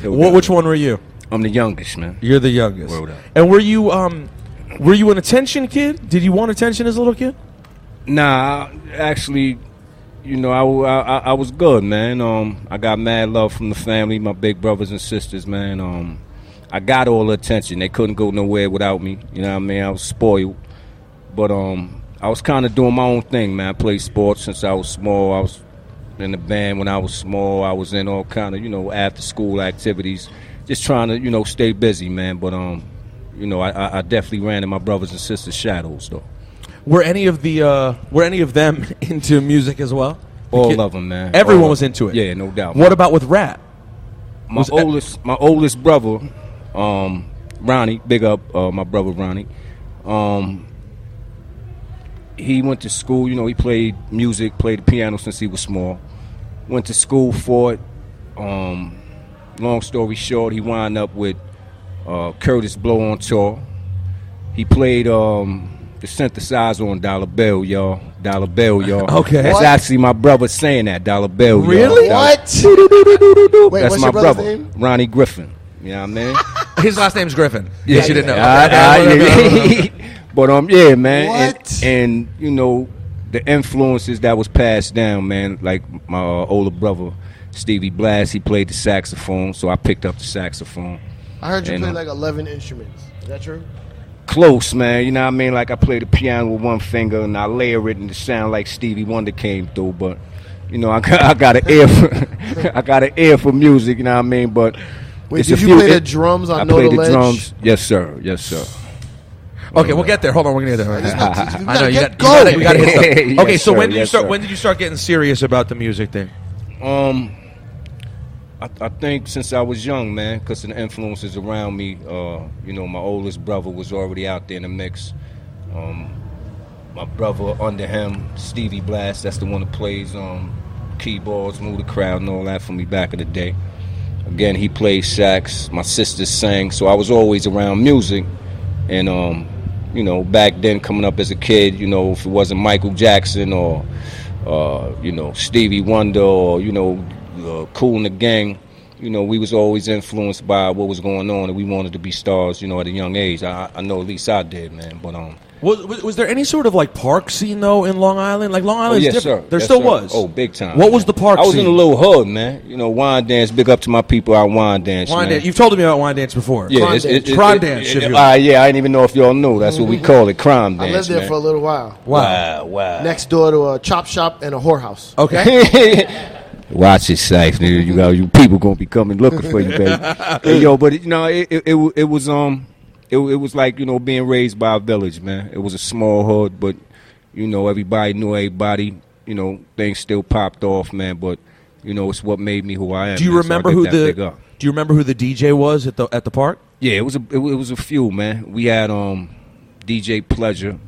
Which one were you? I'm the youngest, man. You're the youngest. Word up. And were you an attention kid? Did you want attention as a little kid? Nah, actually, I was good, man. I got mad love from the family, my big brothers and sisters, man. I got all the attention. They couldn't go nowhere without me. You know what I mean? I was spoiled. But I was kind of doing my own thing, man. I played sports since I was small. I was in the band when I was small. I was in all kind of, after school activities. Just trying to, stay busy, man. But, I definitely ran in my brothers and sisters' shadows, though. Were any of them into music as well? All of them, man. Everyone was into it. Yeah, no doubt. What about with rap? My oldest brother, Ronnie, big up my brother Ronnie. He went to school. He played music, played the piano since he was small. Went to school for it. Long story short, he wound up with Curtis Blow on tour. He played the synthesizer on Dollar Bill, y'all. Dollar Bill, y'all. Okay. That's actually my brother saying that, Dollar Bill, y'all. Really? What? Wait, That's what's my your brother's brother, name? Ronnie Griffin. You know what I mean? His last name's Griffin. Yeah, Yes, you didn't know. Yeah. But yeah, man. What? And the influences that was passed down, man. Like my older brother, Stevie Blas, he played the saxophone, so I picked up the saxophone. I heard you play like 11 instruments. Is that true? Close, man. You know what I mean? Like I play the piano with one finger and I layer it and it sound like Stevie Wonder came through. But I got an ear for I got an ear for music. You know what I mean? But wait, did you play the drums on Know the Ledge? I played the drums. Yes, sir. Yes, sir. Okay, we'll get there. Hold on, we're gonna get there. I know you got to hit stuff. Okay, Yes, so sir. when did you Yes, start? sir. When did you start getting serious about the music thing? I think since I was young, man, because of the influences around me, my oldest brother was already out there in the mix. My brother under him, Stevie Blast, that's the one that plays keyboards, move the crowd and all that for me back in the day. Again, he played sax. My sisters sang, so I was always around music. And, back then coming up as a kid, if it wasn't Michael Jackson or, Stevie Wonder or, Kool and the Gang, we was always influenced by what was going on, and we wanted to be stars, at a young age. I know at least I did, man. But was there any sort of like park scene though in Long Island? Like Long Island's yes, different. sir. There Yes, still sir. was. Oh, big time. What man. was the park I was scene? in a little hood, man. Wine dance. Big up to my people out Wine Dance. Wine man. dance. You've told me about Wine Dance before. Yeah, Crime dance. If you will. I didn't even know if y'all knew. That's what we call it, crime dance. I lived there man. for a little while. Wow. Next door to a chop shop and a whorehouse. Okay. Watch it, safe, nigga. You people gonna be coming looking for you, baby. Hey, yo, but it was like being raised by a village, man. It was a small hood, but everybody knew everybody. Things still popped off, man. But it's what made me who I am. Do you remember who the DJ was at the park? Yeah, it was a few, man. We had DJ Pleasure,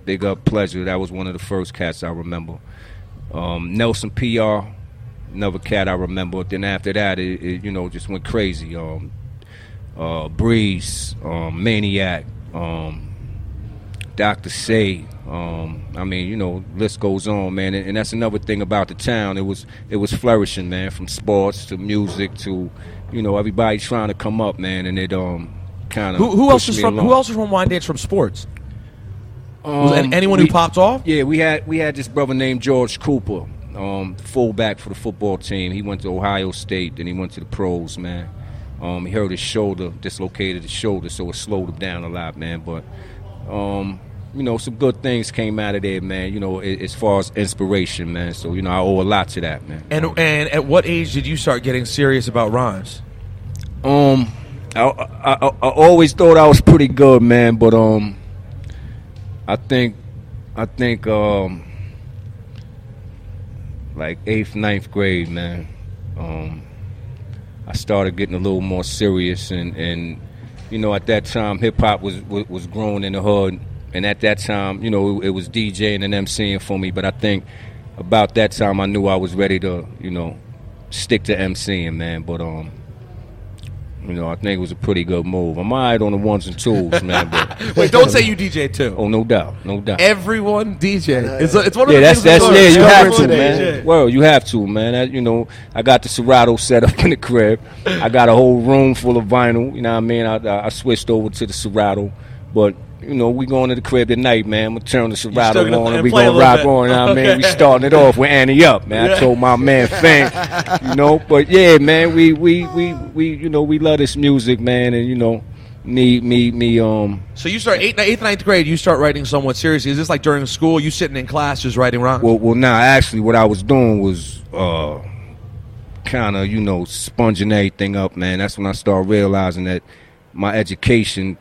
big up Pleasure. That was one of the first cats I remember. Nelson PR, another cat I remember. Then after that, it just went crazy. Breeze, Maniac, Dr. Say. List goes on, man. And that's another thing about the town. It was flourishing, man. From sports to music to, everybody trying to come up, man. And it kind of who else is from Wine Dance from sports? Was anyone who popped off? Yeah, we had this brother named George Cooper, fullback for the football team. He went to Ohio State, then he went to the pros, man. He hurt his shoulder, dislocated his shoulder, so it slowed him down a lot, man. But some good things came out of there, man. As far as inspiration, man. So I owe a lot to that, man. And at what age did you start getting serious about rhymes? I always thought I was pretty good, man. But I think like 8th, 9th grade, man. I started getting a little more serious, and at that time hip hop was growing in the hood, and at that time it was DJing and MCing for me. But I think about that time I knew I was ready to stick to MCing, man. But You know, I think it was a pretty good move. I'm all right on the ones and twos, man. But Wait, don't say you DJ too. Oh, no doubt, no doubt. Everyone DJ. It's one of the that's things you have to, today. man. Well, you have to, man. You know, I got the Serato set up in the crib. I got a whole room full of vinyl. You know what I mean? I switched over to the Serato, but. You know, we going to the crib tonight, man. I'm going to turn the Serato on and we going to rock on, you know what I mean? We starting it off with Annie Up, man. I told my man Fink, you know. But, yeah, man, we you know, we love this music, man. And, you know, So you start 8th, 9th grade, you start writing somewhat seriously. Is this like during school, you sitting in class just writing rhymes? Well, now, actually, what I was doing was kind of, you know, sponging everything up, man. That's when I started realizing that my education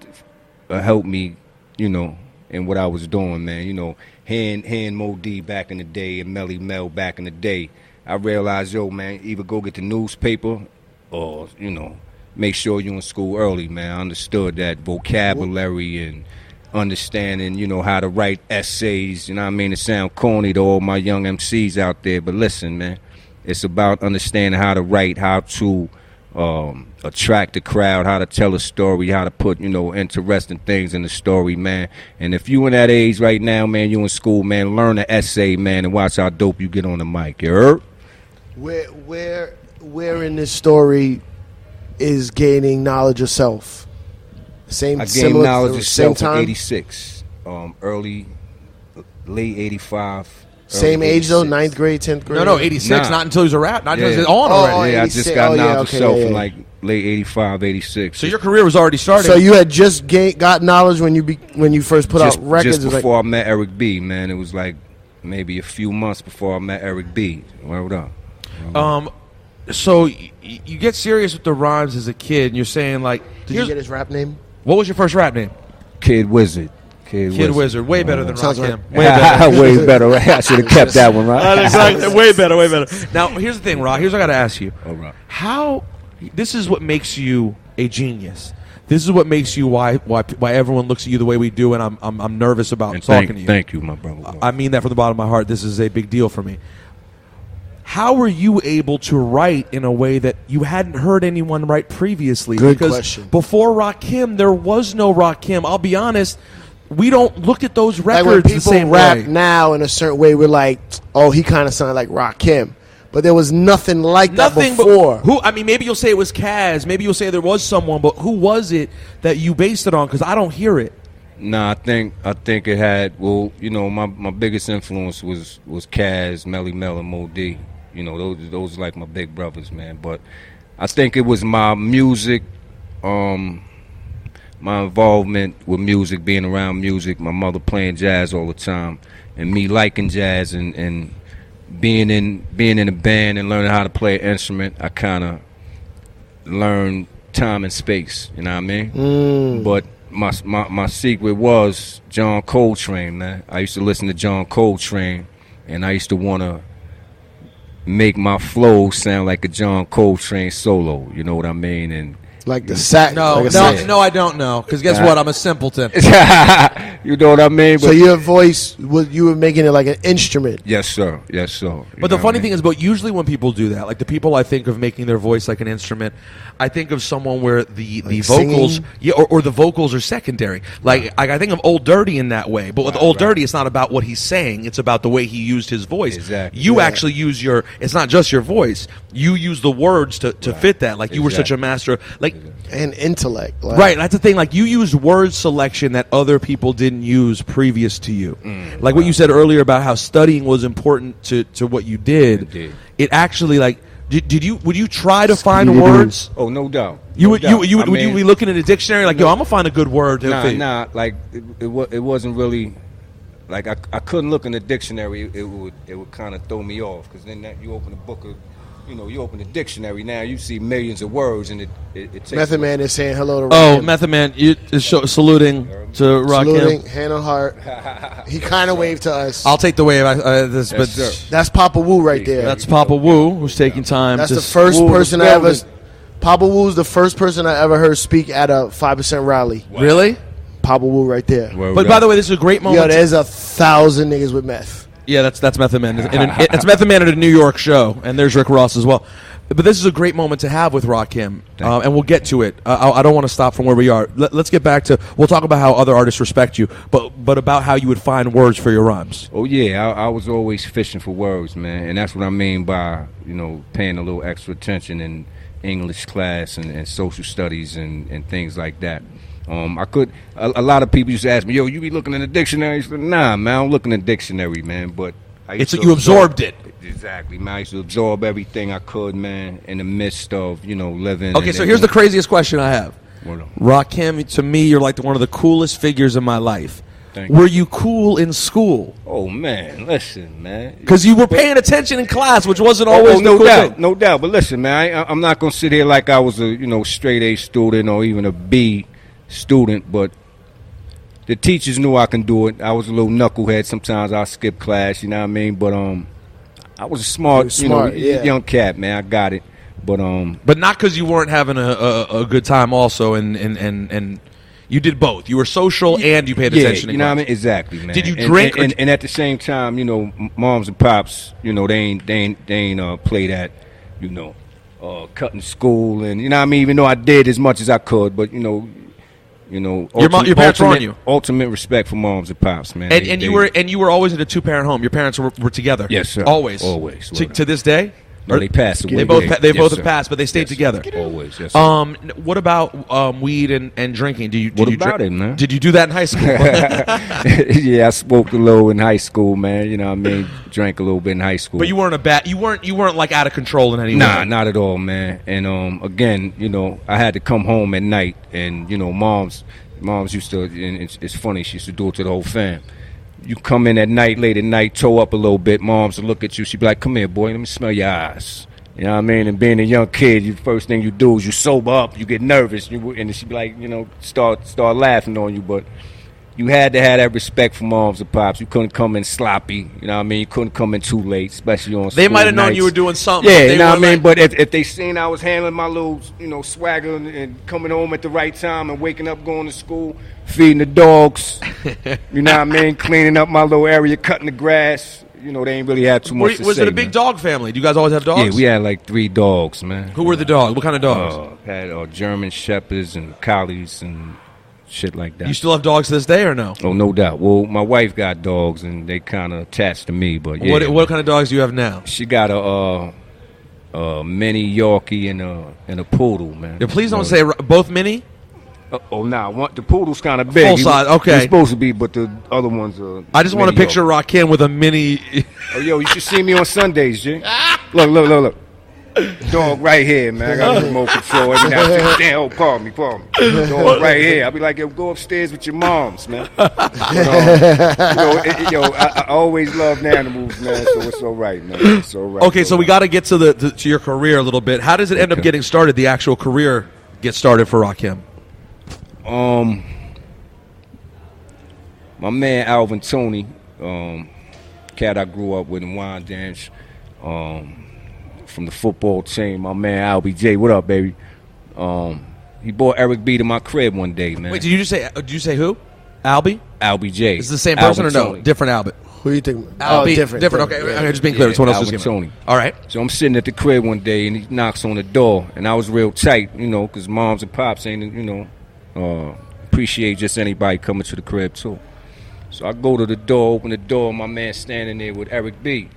helped me, you know, in what I was doing, man. You know, hearing Mo D back in the day and Melly Mel back in the day, I realized, yo, man, either go get the newspaper or, you know, make sure you're in school early, man. I understood that vocabulary and understanding, you know, how to write essays, you know what I mean? It sound corny to all my young MCs out there, but listen, man, it's about understanding how to write, how to attract the crowd, how to tell a story, how to put, you know, interesting things in the story, man. And if you in that age right now, man, you in school, man, learn an essay, man, and watch how dope you get on the mic. You heard? Where in this story is gaining knowledge of self? I gained knowledge of self in 86, late 85. Same age though, 9th grade, 10th grade? No, 86, not until he was a rap, not until he was on already. Yeah, I just got knowledge of self in like late 85, 86. So your career was already starting. So you had just got knowledge when you first put out records? Just before I met Eric B, man. It was like maybe a few months before I met Eric B. Word up. So you get serious with the rhymes as a kid, and you're saying like... Did you get his rap name? What was your first rap name? Kid Wizard. Kid Wizard. Way better than Rakim. Way better. Way better. I should have kept that one, right? Exactly. Way better. Now, here's the thing, Rock. Here's what I got to ask you. All right. This is what makes you a genius. This is what makes you why everyone looks at you the way we do, and I'm nervous about talking to you. Thank you, my brother. I mean that from the bottom of my heart. This is a big deal for me. How were you able to write in a way that you hadn't heard anyone write previously? Good question. Before Rakim, there was no Rakim. I'll be honest, we don't look at those records like when people the same rap way. now in a certain way, we're like, oh, he kind of sounded like Rakim. But there was nothing like that before. Maybe you'll say it was Kaz. Maybe you'll say there was someone, but who was it that you based it on? Because I don't hear it. Nah, I think it had, well, you know, my biggest influence was Kaz, Melly Mel, and Mo D. You know, those are like my big brothers, man. But I think it was my music, my involvement with music, being around music, my mother playing jazz all the time, and me liking jazz and being in a band and learning how to play an instrument. I kind of learned time and space, you know what I mean? But my secret was John Coltrane, man. I used to listen to John Coltrane, and I used to want to make my flow sound like a John Coltrane solo, you know what I mean? And like the sax. No, I don't know. Because guess what? I'm a simpleton. You know what I mean? So your voice, you were making it like an instrument. Yes, sir. But the funny thing is, usually when people do that, like the people I think of making their voice like an instrument, I think of someone where the vocals, or the vocals are secondary. Like I think of Old Dirty in that way. But with Old Dirty, it's not about what he's saying; it's about the way he used his voice. Exactly. You actually use it's not just your voice. You use the words to fit that. Like you were such a master. Like. And intellect. Right, that's the thing. Like, you used word selection that other people didn't use previous to you. Like what you said earlier about how studying was important to what you did. It actually, like, would you try to find words? Oh, no doubt. Would you be looking in a dictionary like, yo, I'm going to find a good word to fit? Nah, like, it wasn't really, like, I couldn't look in the dictionary. It would kind of throw me off, because then you open a book of, you open the dictionary now, you see millions of words, and it takes... Method Man is saying hello to Rakim. Rakim. Method Man is saluting to Rakim. Saluting, hand on heart. He kind of waved to us. I'll take the wave. That's Papa Wu right there. That's Papa Wu, who's taking time. That's the first person I ever... Papa Wu's the first person I ever heard speak at a 5% rally. Wow. Really? Papa Wu right there. But by the way, this is a great moment. Yo, there's 1,000 niggas with meth. Yeah, that's Method Man. It's Method Man at a New York show, and there's Rick Ross as well. But this is a great moment to have with Rakim, and we'll get to it. I don't want to stop from where we are. Let's get back to. We'll talk about how other artists respect you, but about how you would find words for your rhymes. Oh yeah, I was always fishing for words, man, and that's what I mean by paying a little extra attention in English class and social studies and things like that. A lot of people used to ask me, yo, you be looking in the dictionary? Nah, man, I don't look in the dictionary, man, but you absorbed it. Exactly, man. I used to absorb everything I could, man, in the midst of, living. Okay, so here's the craziest question I have. Rakim, to me, you're like one of the coolest figures in my life. Were you cool in school? Oh, man, listen, man. Because you were paying attention in class, which wasn't always no cool doubt, thing. no doubt. But listen, man, I'm not going to sit here like I was a, straight A student or even a B student, but the teachers knew I can do it. I was a little knucklehead. Sometimes I skip class, you know what I mean? But I was a smart, young cat, man. I got it. But not because you weren't having a good time also, and you did both. You were social and you paid attention. You know what I mean? Exactly, man. Did you drink? And at the same time, moms and pops, they ain't play that, cutting school, and you know what I mean. Even though I did as much as I could, but your parents were on you. Ultimate respect for moms and pops, man. And you were always in a 2-parent home. Your parents were together. Yes, sir. Always. To this day. No, they passed away. They both have passed, but they stayed together. Always. Yes, sir. What about weed and drinking? What about it, man? Did you do that in high school? Yeah, I smoked a little in high school, man. You know what I mean? Drank a little bit in high school. But you weren't you weren't like out of control in any way. Nah, not at all, man. And again, I had to come home at night, and moms used to. And it's funny, she used to do it to the whole fam. You come in at night, late at night, toe up a little bit. Moms will look at you. She'd be like, "Come here, boy. Let me smell your eyes." You know what I mean? And being a young kid, the first thing you do is you sober up. You get nervous, and she'd be like, start laughing on you. But you had to have that respect for moms and pops. You couldn't come in sloppy. You know what I mean? You couldn't come in too late, especially on. They might have known you were doing something. Yeah, you know what I mean. But if they seen I was handling my little, swagger and coming home at the right time and waking up, going to school, feeding the dogs, you know what I mean, cleaning up my little area, cutting the grass. They ain't really had too much to say. Was it a big dog family? Do you guys always have dogs? Yeah, we had like 3 dogs, man. Who were the dogs? What kind of dogs? Had German Shepherds and Collies and shit like that. You still have dogs to this day or no? Oh, no doubt. Well, my wife got dogs and they kind of attached to me, but yeah. What kind of dogs do you have now? She got a mini Yorkie and a poodle, man. Yeah, please don't say both mini. The poodle's kind of big. Full size, okay. He's supposed to be, but the other ones are. I just want to picture Rakim with a mini. Oh, yo, you should see me on Sundays, G. Look. Dog right here, man. I got remote control every now and then. Damn, pardon me. Dog right here. I'll be like, yo, go upstairs with your moms, man. I always loved animals, man, so it's all right, man. It's all right. Okay, so we got to get to your career a little bit. How does it end up getting started, the actual career get started for Rakim? My man Alvin Toney, cat I grew up with in Wyandanch, from the football team. My man LBJ, what up, baby? He brought Eric B to my crib one day, man. Wait, did you say who? Albie? LBJ. Is it the same person Alvin or no? Tony. Different Albert. Who you think? Albie, different. Okay, just being clear. Someone else was Alvin giving. Tony. All right. So I'm sitting at the crib one day, and he knocks on the door, and I was real tight, because moms and pops ain't, appreciate just anybody coming to the crib too. So I go to the door, open the door, my man standing there with Eric B.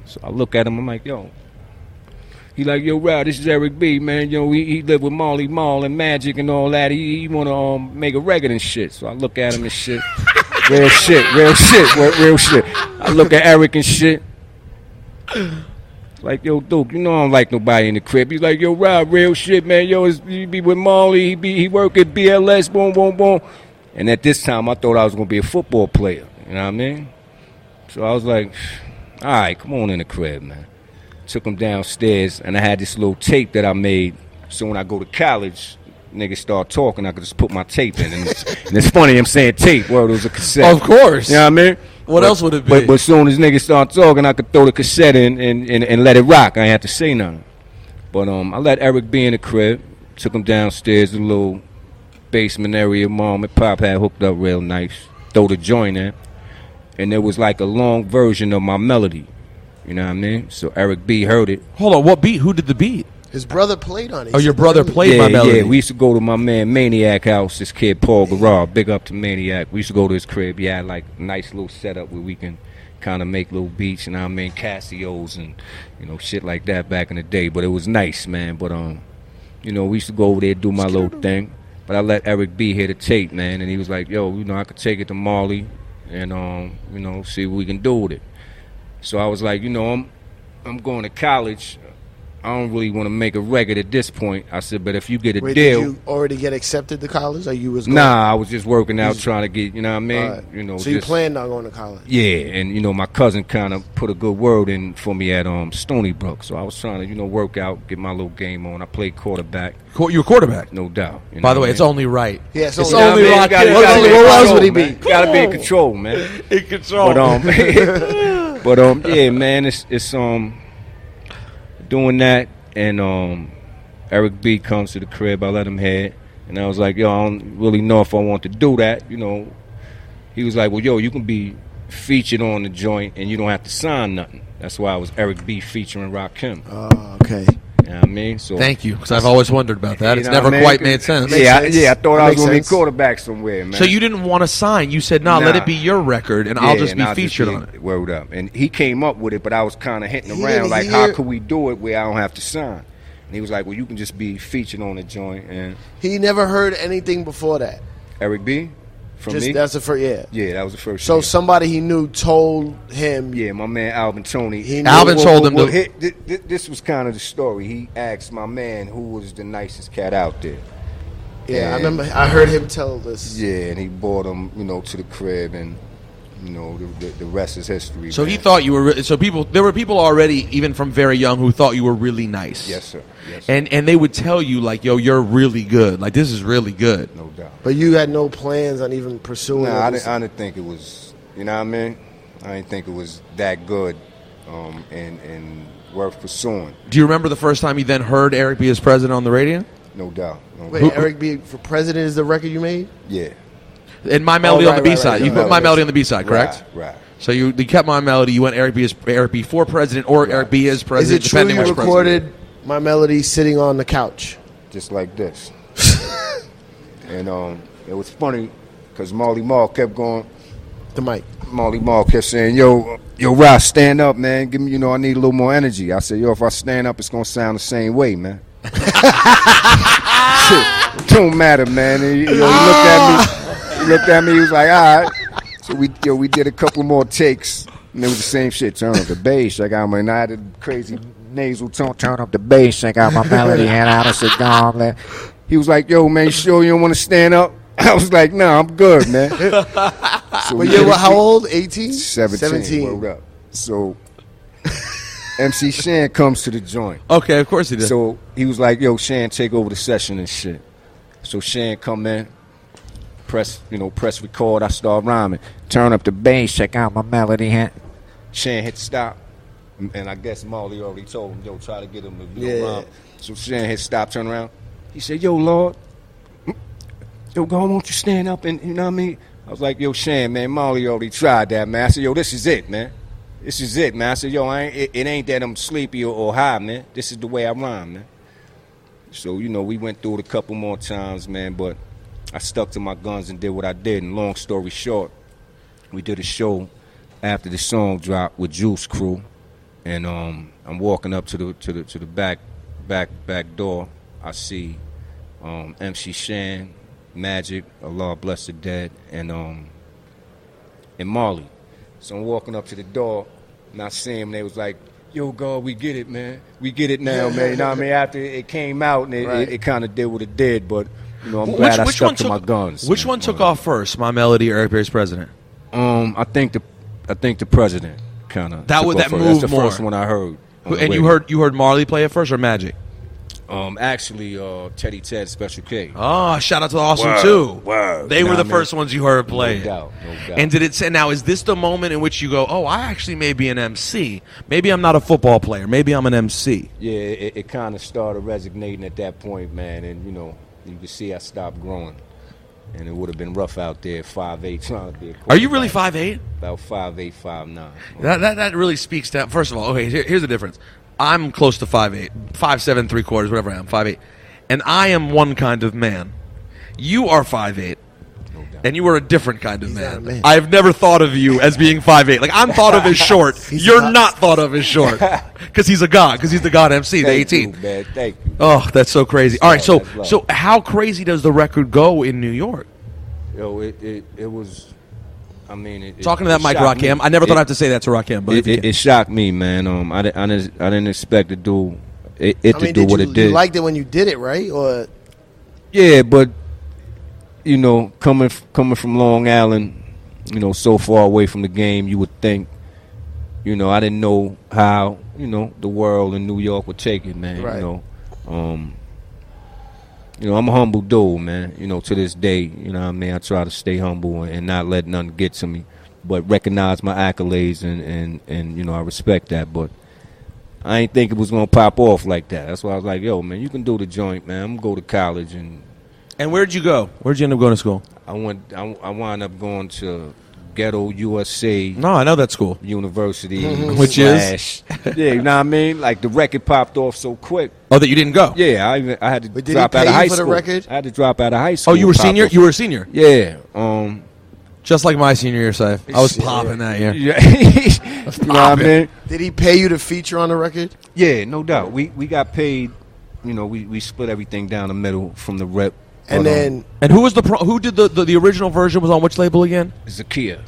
So I look at him, I'm like, yo. He like, yo, Rod, this is Eric B, man. He lived with Marley Marl and Magic and all that. He want to make a record and shit. So I look at him and shit. Real shit. I look at Eric and shit. Like, yo, Duke, I don't like nobody in the crib. He's like, yo, Rob, real shit, man. Yo, he be with Marley. He work at BLS, boom. And at this time, I thought I was going to be a football player. You know what I mean? So I was like, all right, come on in the crib, man. Took him downstairs, and I had this little tape that I made. So when I go to college, niggas start talking, I could just put my tape in. And it's funny, I'm saying tape. Well, it was a cassette. Of course. You know what I mean? What else would it be? But as soon as niggas start talking, I could throw the cassette in and let it rock. I ain't have to say nothing. But I let Eric be in the crib. Took him downstairs, the little basement area Mom and Pop had hooked up real nice. Throw the joint in. And there was like a long version of my melody. You know what I mean? So Eric B heard it. Hold on, what beat? Who did the beat? His brother played on it. Oh, your brother played yeah, My Melody. Yeah, we used to go to my man Maniac house, this kid Paul Garrard. Big up to Maniac. We used to go to his crib. He had like a nice little setup where we can kind of make little beats, and I mean Casios and, you know, shit like that back in the day. But it was nice, man. But, you know, we used to go over there and do my little thing. But I let Eric B hear the tape, man, and he was like, yo, you know, I could take it to Marley and, you know, see what we can do with it. So I was like, you know, I'm going to college. I don't really want to make a record at this point. I said, but if you get a deal. Did you already get accepted to college, or you was going? Nah, I was just working out, trying to get, you know what I mean? You know, so you planned on going to college? Yeah, and, you know, my cousin kind of put a good word in for me at Stony Brook. So I was trying to, you know, work out, get my little game on. I played quarterback. You were quarterback? No doubt. You know By the way, I it's mean? only right. Yeah, it's only right. right. What else would he be? Gotta be in control, man. In control. But, yeah, man, it's doing that. And Eric B comes to the crib. I let him head, and I was like, yo, I don't really know if I want to do that. You know, he was like, well, yo, you can be featured on the joint, and you don't have to sign nothing. That's why it was Eric B featuring Rakim. Oh, okay. You know what I mean? So thank you, because I've always wondered about that. It's you know never quite made sense. Yeah, I thought I was going to be quarterback somewhere, man. So you didn't want to sign. You said, nah, let it be your record, and I'll just be featured on it. Word up. And he came up with it, but I was kind of hitting around, like, how could we do it where I don't have to sign? And he was like, well, you can just be featured on the joint. And he never heard anything before that? Eric B? From me? That's the first, yeah. Yeah, that was the first. So somebody he knew told him. Yeah, my man Alvin Tony. Alvin told him this was kind of the story. He asked my man who was the nicest cat out there. Yeah, I remember. I heard him tell this. Yeah, and he brought him, you know, to the crib, and you know, the rest is history. So man. he thought you were. So there were people already, even from very young, who thought you were really nice. Yes, sir. Yes, sir. And they would tell you like, yo, you're really good. Like, this is really good. No doubt. But you had no plans on even pursuing. Nah, I didn't think it was. You know what I mean? I didn't think it was that good, and worth pursuing. Do you remember the first time you then heard Eric B as president on the radio? No doubt. Wait, Eric B for president is the record you made? Yeah. And My Melody on the B-side. You put My Melody on the B-side, correct? Right. So you kept My Melody. You went Eric B for president, or Eric B as president, is it true depending you which recorded president. My Melody sitting on the couch? Just like this. And it was funny because Marley Marl kept going. The mic. Marley Marl kept saying, yo, Ross, stand up, man. Give me, I need a little more energy. I said, yo, if I stand up, it's going to sound the same way, man. Shit, it don't matter, man. And, he looked at me, he was like, all right. So we did a couple more takes, and it was the same shit. Turn up the bass, check out my, and I had a crazy nasal tone. Turn up the bass, check out my melody, and I said, man. He was like, yo, man, you sure you don't want to stand up? I was like, nah, I'm good, man. So how old? 18? 17. Word up. So MC Shan comes to the joint. Okay, of course he did. So he was like, yo, Shan, take over the session and shit. So Shan come in, press record. I start rhyming. Turn up the bass, check out my melody. Shan hit stop. And I guess Marley already told him, yo, try to get him to rhyme. So Shan hit stop, turn around. He said, yo, Lord, yo, God, won't you stand up and, you know what I mean? I was like, yo, Shan, man, Marley already tried that, man. I said, yo, this is it, man. This is it, man. I said, yo, it ain't that I'm sleepy or high, man. This is the way I rhyme, man. So, we went through it a couple more times, man, but I stuck to my guns and did what I did. And long story short, we did a show after the song dropped with Juice Crew, and I'm walking up to the back door. I see MC Shan, Magic, Allah Bless the Dead, and Marley. So I'm walking up to the door, and I see him, and they was like, yo, God, we get it, man. We get it now, man. You know what I mean? After it came out, and it kind of did what it did, but, I'm glad I stuck to my guns. Which one took off first, My Melody or Eric B's president? I think the president kind of. That moved more. That's the first one I heard. And you heard Marley play it first, or Magic? Actually, Teddy Ted, Special K. Oh, shout out to Awesome too. They were the first ones you heard play. No doubt. And did it say, now, is this the moment in which you go, oh, I actually may be an MC. Maybe I'm not a football player. Maybe I'm an MC. Yeah, it kind of started resonating at that point, man. And, you can see I stopped growing. And it would have been rough out there, 5'8", trying to be a quarterback. Are you really 5'8"? About 5'8", 5'9". That really speaks to, first of all, okay, here's the difference. I'm close to 5'8", 5'7", 3/4, whatever I am, 5'8", and I am one kind of man. You are 5'8". And you are a different kind of man. I've never thought of you as being 5'8". Like, I'm thought of as short. You're not thought of as short. Because he's a god. Because he's the god MC, the 18. Thank you, man. Thank you. Oh, that's so crazy. All right, so how crazy does the record go in New York? Yo, it was... I mean... Talking to that mic, Rakim. I never thought I'd have to say that to Rakim. But it shocked me, man. I didn't expect to do it to do what it did. You liked it when you did it, right? Or yeah, but... You know, coming from Long Island, you know, so far away from the game, you would think, you know, I didn't know how, you know, the world in New York would take it, man. Right. You know, I'm a humble dude, man. You know, to this day, you know what I mean? I try to stay humble and not let nothing get to me, but recognize my accolades and you know, I respect that. But I ain't think it was gonna pop off like that. That's why I was like, yo, man, you can do the joint, man. I'm gonna go to college. And where'd you go? Where'd you end up going to school? I wound up going to Ghetto USA. No, I know that school. University. Which is? Yeah, you know what I mean? Like, the record popped off so quick. Oh, that you didn't go? Yeah, I had to But did drop he out pay of you high for the school. record? I had to drop out of high school. Oh, you were senior? You were a senior? Yeah. Just like my senior year, Ciph. I was popping that year. Yeah. You know what I mean? did he pay you to feature on the record? Yeah, no doubt. We got paid. You know, we split everything down the middle from the rep. And then and who was who did the original version was on which label again? Zakia,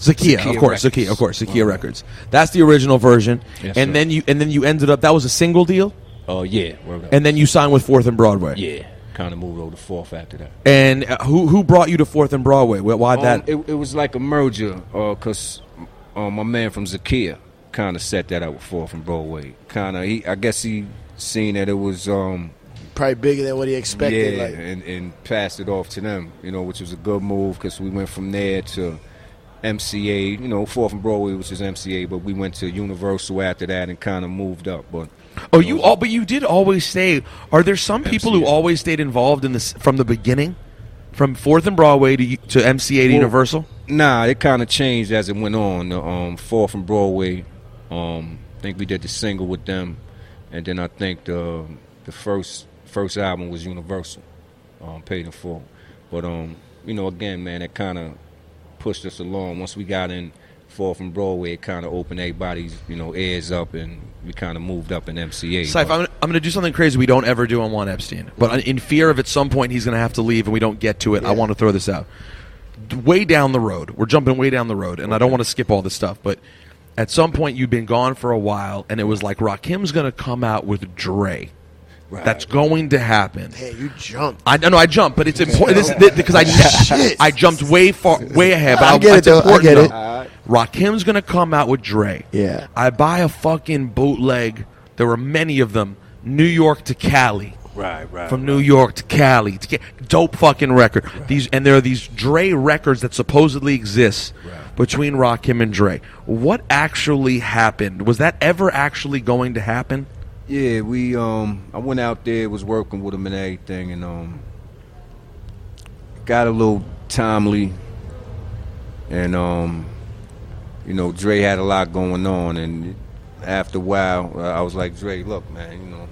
of course, Zakia Records. That's the original version. Yes, and sir. then you ended up, that was a single deal? Oh yeah. And then you signed with 4th and Broadway. Yeah. Kind of moved over to 4th after that. And who brought you to 4th and Broadway? Why that? It was like a merger, because my man from Zakia kind of set that up with 4th and Broadway. I guess he seen that it was probably bigger than what he expected. yeah, like. and passed it off to them, you know, which was a good move, because we went from there to MCA, you know, 4th and Broadway, which is MCA, but we went to Universal after that and kind of moved up. But but you did always stay. Are there some people who always stayed involved in this from the beginning, from 4th and Broadway to MCA to Universal? Nah, it kind of changed as it went on. The 4th and Broadway, I think we did the single with them, and then I think the first album was Universal, Paid in Full. But you know, again, man, it kind of pushed us along. Once we got in 4th and Broadway, it kind of opened everybody's, you know, ears up, and we kind of moved up in MCA. Ciph, I'm going to do something crazy we don't ever do on Juan Epstein. But in fear of at some point he's going to have to leave and we don't get to it, I want to throw this out. Way down the road, we're jumping way down the road, and I don't want to skip all this stuff, but at some point you'd been gone for a while, and it was like Rakim's going to come out with Dre. Right. That's going to happen. Hey, you jumped. I know I jumped, but it's important because I jumped way ahead. But I get it, though. I get it. Rakim's gonna come out with Dre. Yeah. I buy a fucking bootleg. There were many of them. New York to Cali. Right. From New York to Cali. Dope fucking record. Right. There are these Dre records that supposedly exist between Rakim and Dre. What actually happened? Was that ever actually going to happen? Yeah, I went out there, was working with him and everything, and got a little timely, and you know, Dre had a lot going on, and after a while, I was like, Dre, look, man, you know,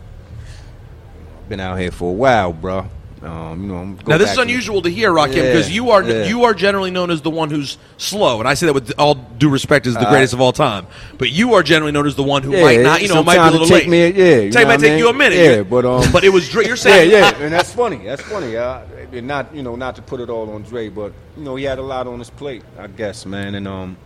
I've been out here for a while, bro. You know, now this is unusual to hear, Rakim, because you are generally known as the one who's slow, and I say that with all due respect as the greatest of all time. But you are generally known as the one who might not, you know, might be a little late. It might take you a minute. Yeah, but it was Dre. You're saying, and that's funny. That's funny. And not, you know, not to put it all on Dre, but you know, he had a lot on his plate, I guess, man. And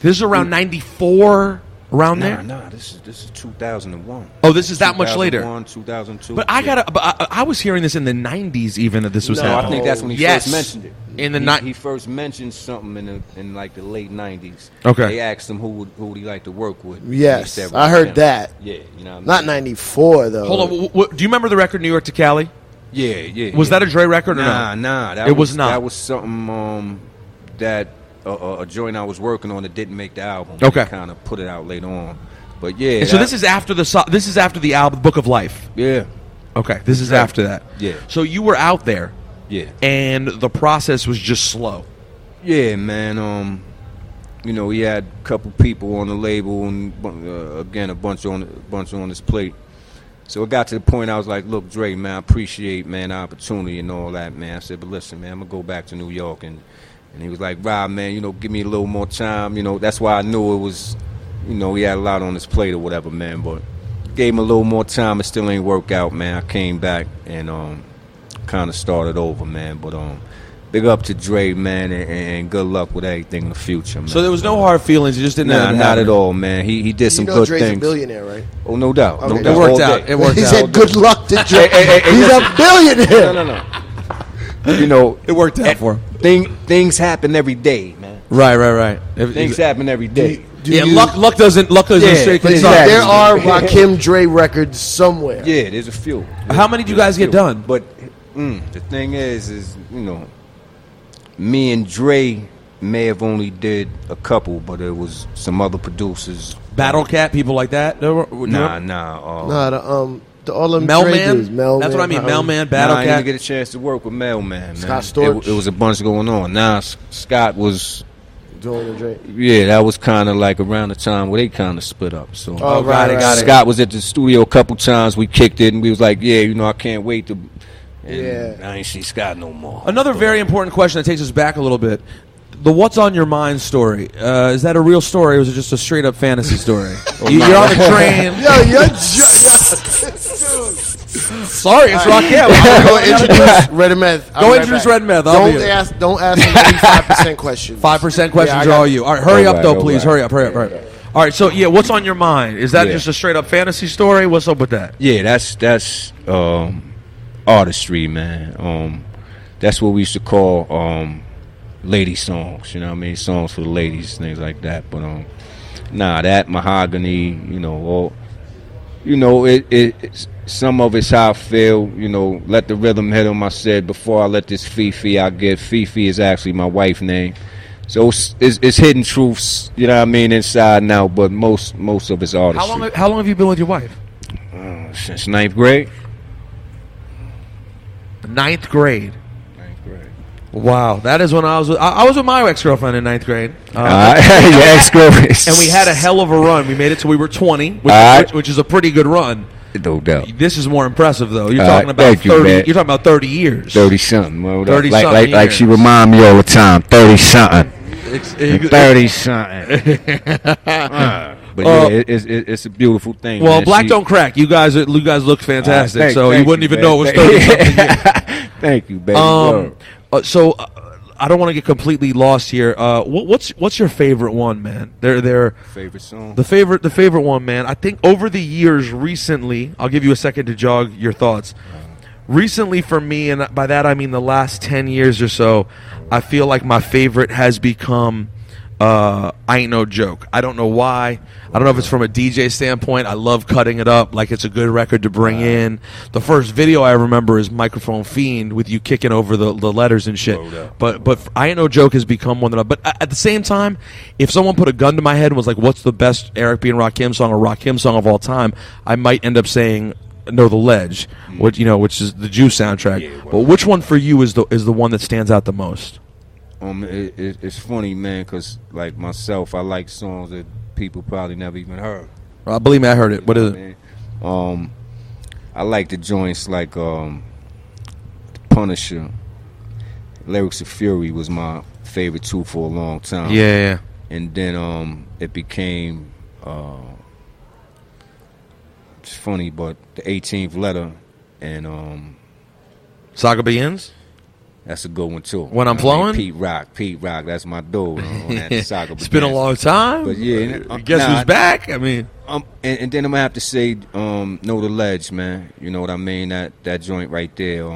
this is around '94. Around there? Nah, this is 2001. Oh, this is that much later. 2002. But I was hearing this in the '90s, even that this was happening. I think that's when he first mentioned it. He first mentioned something in like the late '90s. Okay. They asked him who would he like to work with. Yes, I heard that. Yeah, you know. What I mean? Not '94 though. Hold on, do you remember the record New York to Cali? Yeah. Was that a Dre record or no? Nah. It was not. That was something that. A joint I was working on that didn't make the album. Okay, kind of put it out later on, but yeah. And so this is after the album Book of Life. Yeah. Okay, this is after that. Yeah. So you were out there. Yeah. And the process was just slow. Yeah, man. You know, he had a couple people on the label, and again a bunch on his plate. So it got to the point I was like, look, Dre, man, I appreciate, man, the opportunity and all that, man. I said, but listen, man, I'm going to go back to New York. And he was like, Rob, man, you know, give me a little more time. You know, that's why I knew it was, you know, he had a lot on his plate or whatever, man. But gave him a little more time. It still ain't worked out, man. I came back and kind of started over, man. But big up to Dre, man, and good luck with everything in the future, man. So there was no hard feelings. You just didn't. Nah, not at all, man. He did some good Dre's things. a billionaire, right? Oh, no doubt. Okay. No doubt. It worked out. It worked He out. said, "Good luck to Dre." He's listen. a billionaire. No. You know, It worked out for him. Things happen every day, man. Right. Things happen every day. Luck doesn't straight But things exactly. there are Rakim Dre records somewhere. Yeah, there's a few. How many did you guys get done? But the thing is you know, me and Dre may have only did a couple, but there was some other producers. Battle Cat, people like that. Nah. The all them Mel Dre Man. dudes, Mel That's what I mean. Mel Man, Battle I Cat. didn't get a chance to work with Mel Man, man. Scott Storch. It was a bunch going on. Nah, Scott was. doing the Dre. Yeah, that was kind of like around the time where they kind of split up. So Right. Scott was at the studio a couple times. We kicked it, and we was like, yeah, you know, I can't wait to. And I ain't see Scott no more. Another very important question that takes us back a little bit. The What's on Your Mind story. Is that a real story or is it just a straight up fantasy story? You're on the train. Sorry, it's Rakim. Go introduce Red and Meth. Go introduce Red and Meth. Don't ask me 5% questions. 5% questions are all you. All right, hurry up though, please. Hurry up. All right, so yeah, what's on your mind? Is that just a straight up fantasy story? What's up with that? Yeah, that's artistry, man. That's what we used to call lady songs. You know what I mean? Songs for the ladies, things like that. But that mahogany, it's some of it's how I feel. Let the rhythm hit 'em. I said before I let this Fifi I get. Fifi is actually my wife's name. So it's hidden truths, you know what I mean, inside now, but most of it's artistry. How long have you been with your wife? Since 9th grade. 9th grade. 9th grade. Wow, that is when I was with my ex-girlfriend in 9th grade. Your ex-girlfriend. And we had a hell of a run. We made it till we were 20, which is a pretty good run. No doubt. This is more impressive, though. You're talking about 30. You're talking about 30 years. 30 something. Well, 30 like, something. like she remind me all the time. 30 something. 30 something. But it's a beautiful thing. Well, man. Black don't crack. You guys look fantastic. Thank you wouldn't even know it was 30 something years. Thank you, baby. So I don't want to get completely lost here. What's your favorite one, man? They're favorite song. The favorite one, man. I think over the years, recently, I'll give you a second to jog your thoughts. Recently, for me, and by that I mean the last 10 years or so, I feel like my favorite has become I Ain't No Joke. I don't know why. I don't know if it's from a DJ standpoint. I love cutting it up like it's a good record to bring in. The first video I remember is Microphone Fiend with you kicking over the letters and shit. But I Ain't No Joke has become one that But at the same time, if someone put a gun to my head and was like, what's the best Eric B. and Rakim song or Rakim song of all time, I might end up saying Know the Ledge, which is the Juice soundtrack. Yeah, but which one for you is the one that stands out the most? It's funny, man, because like myself, I like songs that people probably never even heard. Believe me, I heard it. What is it? I like the joints like Punisher. Lyrics of Fury was my favorite too for a long time. Yeah. And then it became it's funny, but the 18th letter and Saga Begins. That's a good one too. When I'm flowing, Pete Rock, that's my dude on that Saga. It's been a long time, but yeah, guess who's back? I mean, and then I'm gonna have to say, Know the Ledge, man. You know what I mean? That joint right there,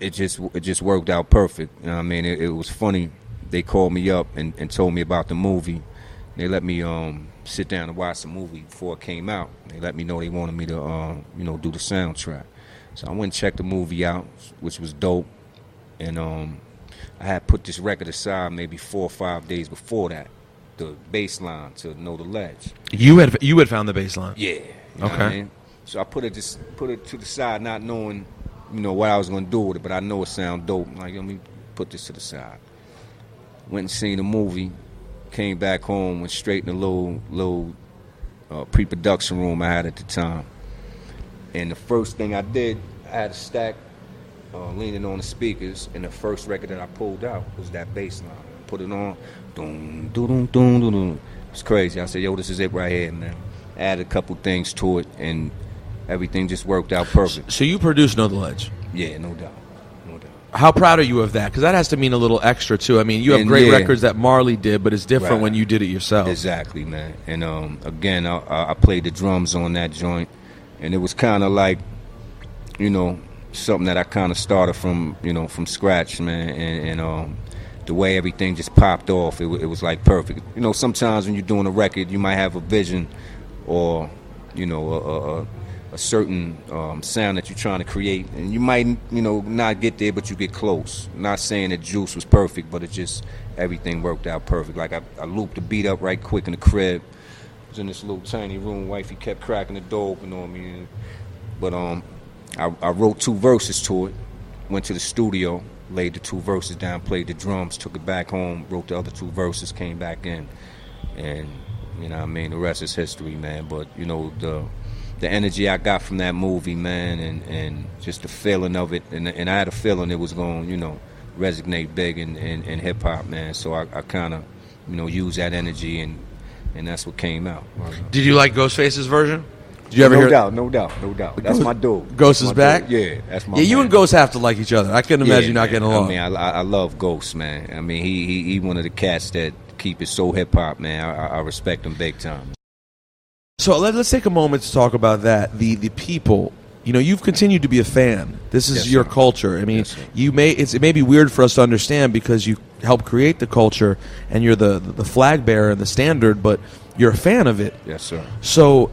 it just worked out perfect. You know what I mean? It was funny. They called me up and told me about the movie. They let me sit down and watch the movie before it came out. They let me know they wanted me to do the soundtrack. So I went and checked the movie out, which was dope. And I had put this record aside maybe 4 or 5 days before that, the bass line to Know the Ledge. You had found the bass line? Yeah. You know what I mean? So I put it to the side, not knowing, what I was going to do with it, but I know it sound dope. Like, let me put this to the side. Went and seen the movie, came back home, went straight in the little pre-production room I had at the time. And the first thing I did, I had a stack leaning on the speakers, and the first record that I pulled out was that bass line. I put it on, doom, doom, doom, doom, doom. It's crazy. I said, yo, this is it right here, man. Added a couple things to it, and everything just worked out perfect. So you produced Know the Ledge? Yeah, no doubt. No doubt. How proud are you of that? Because that has to mean a little extra, too. I mean, you have great records that Marley did, but it's different when you did it yourself. Exactly, man. And again, I played the drums on that joint, and it was kind of like, you know, something that I kind of started from, you know, from scratch, man. And the way everything just popped off, it was like perfect. You know, sometimes when you're doing a record, you might have a vision or, you know, a certain sound that you're trying to create, and you might, you know, not get there, but you get close. I'm not saying that Juice was perfect, but it just, everything worked out perfect. Like I looped the beat up right quick in the crib. I was in this little tiny room. Wifey kept cracking the door open on me. But I wrote 2 verses to it, went to the studio, laid the 2 verses down, played the drums, took it back home, wrote the other 2 verses, came back in, and, you know what I mean, the rest is history, man. But, you know, the energy I got from that movie, man, and just the feeling of it, and I had a feeling it was going, you know, resonate big in hip-hop, man. So I kind of, you know, used that energy, and that's what came out. Did you like Ghostface's version? Did you ever hear? No doubt. That's my dude. Ghost is back? Yeah, that's my man. You and Ghost have to like each other. I couldn't imagine you not getting along. I mean, I love Ghost, man. I mean, he one of the cats that keep it so hip-hop, man. I respect him big time. So let's take a moment to talk about that. The people, you know, you've continued to be a fan. This is your culture. I mean, it may be weird for us to understand because you helped create the culture and you're the flag bearer and the standard, but you're a fan of it. Yes, sir. So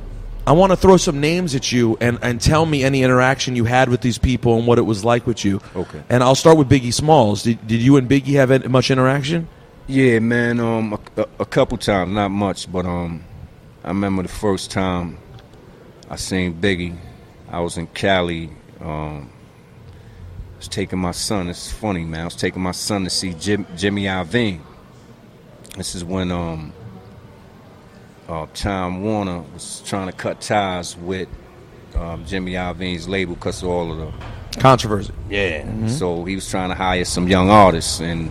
I want to throw some names at you and tell me any interaction you had with these people and what it was like with you. Okay. And I'll start with Biggie Smalls. Did you and Biggie have much interaction? Yeah, man. A couple times, not much, but I remember the first time I seen Biggie. I was in Cali. I was taking my son. It's funny, man. I was taking my son to see Jimmy Iovine. This is when Time Warner was trying to cut ties with Jimmy Iovine's label because of all of the controversy. Yeah. Mm-hmm. So he was trying to hire some young artists, and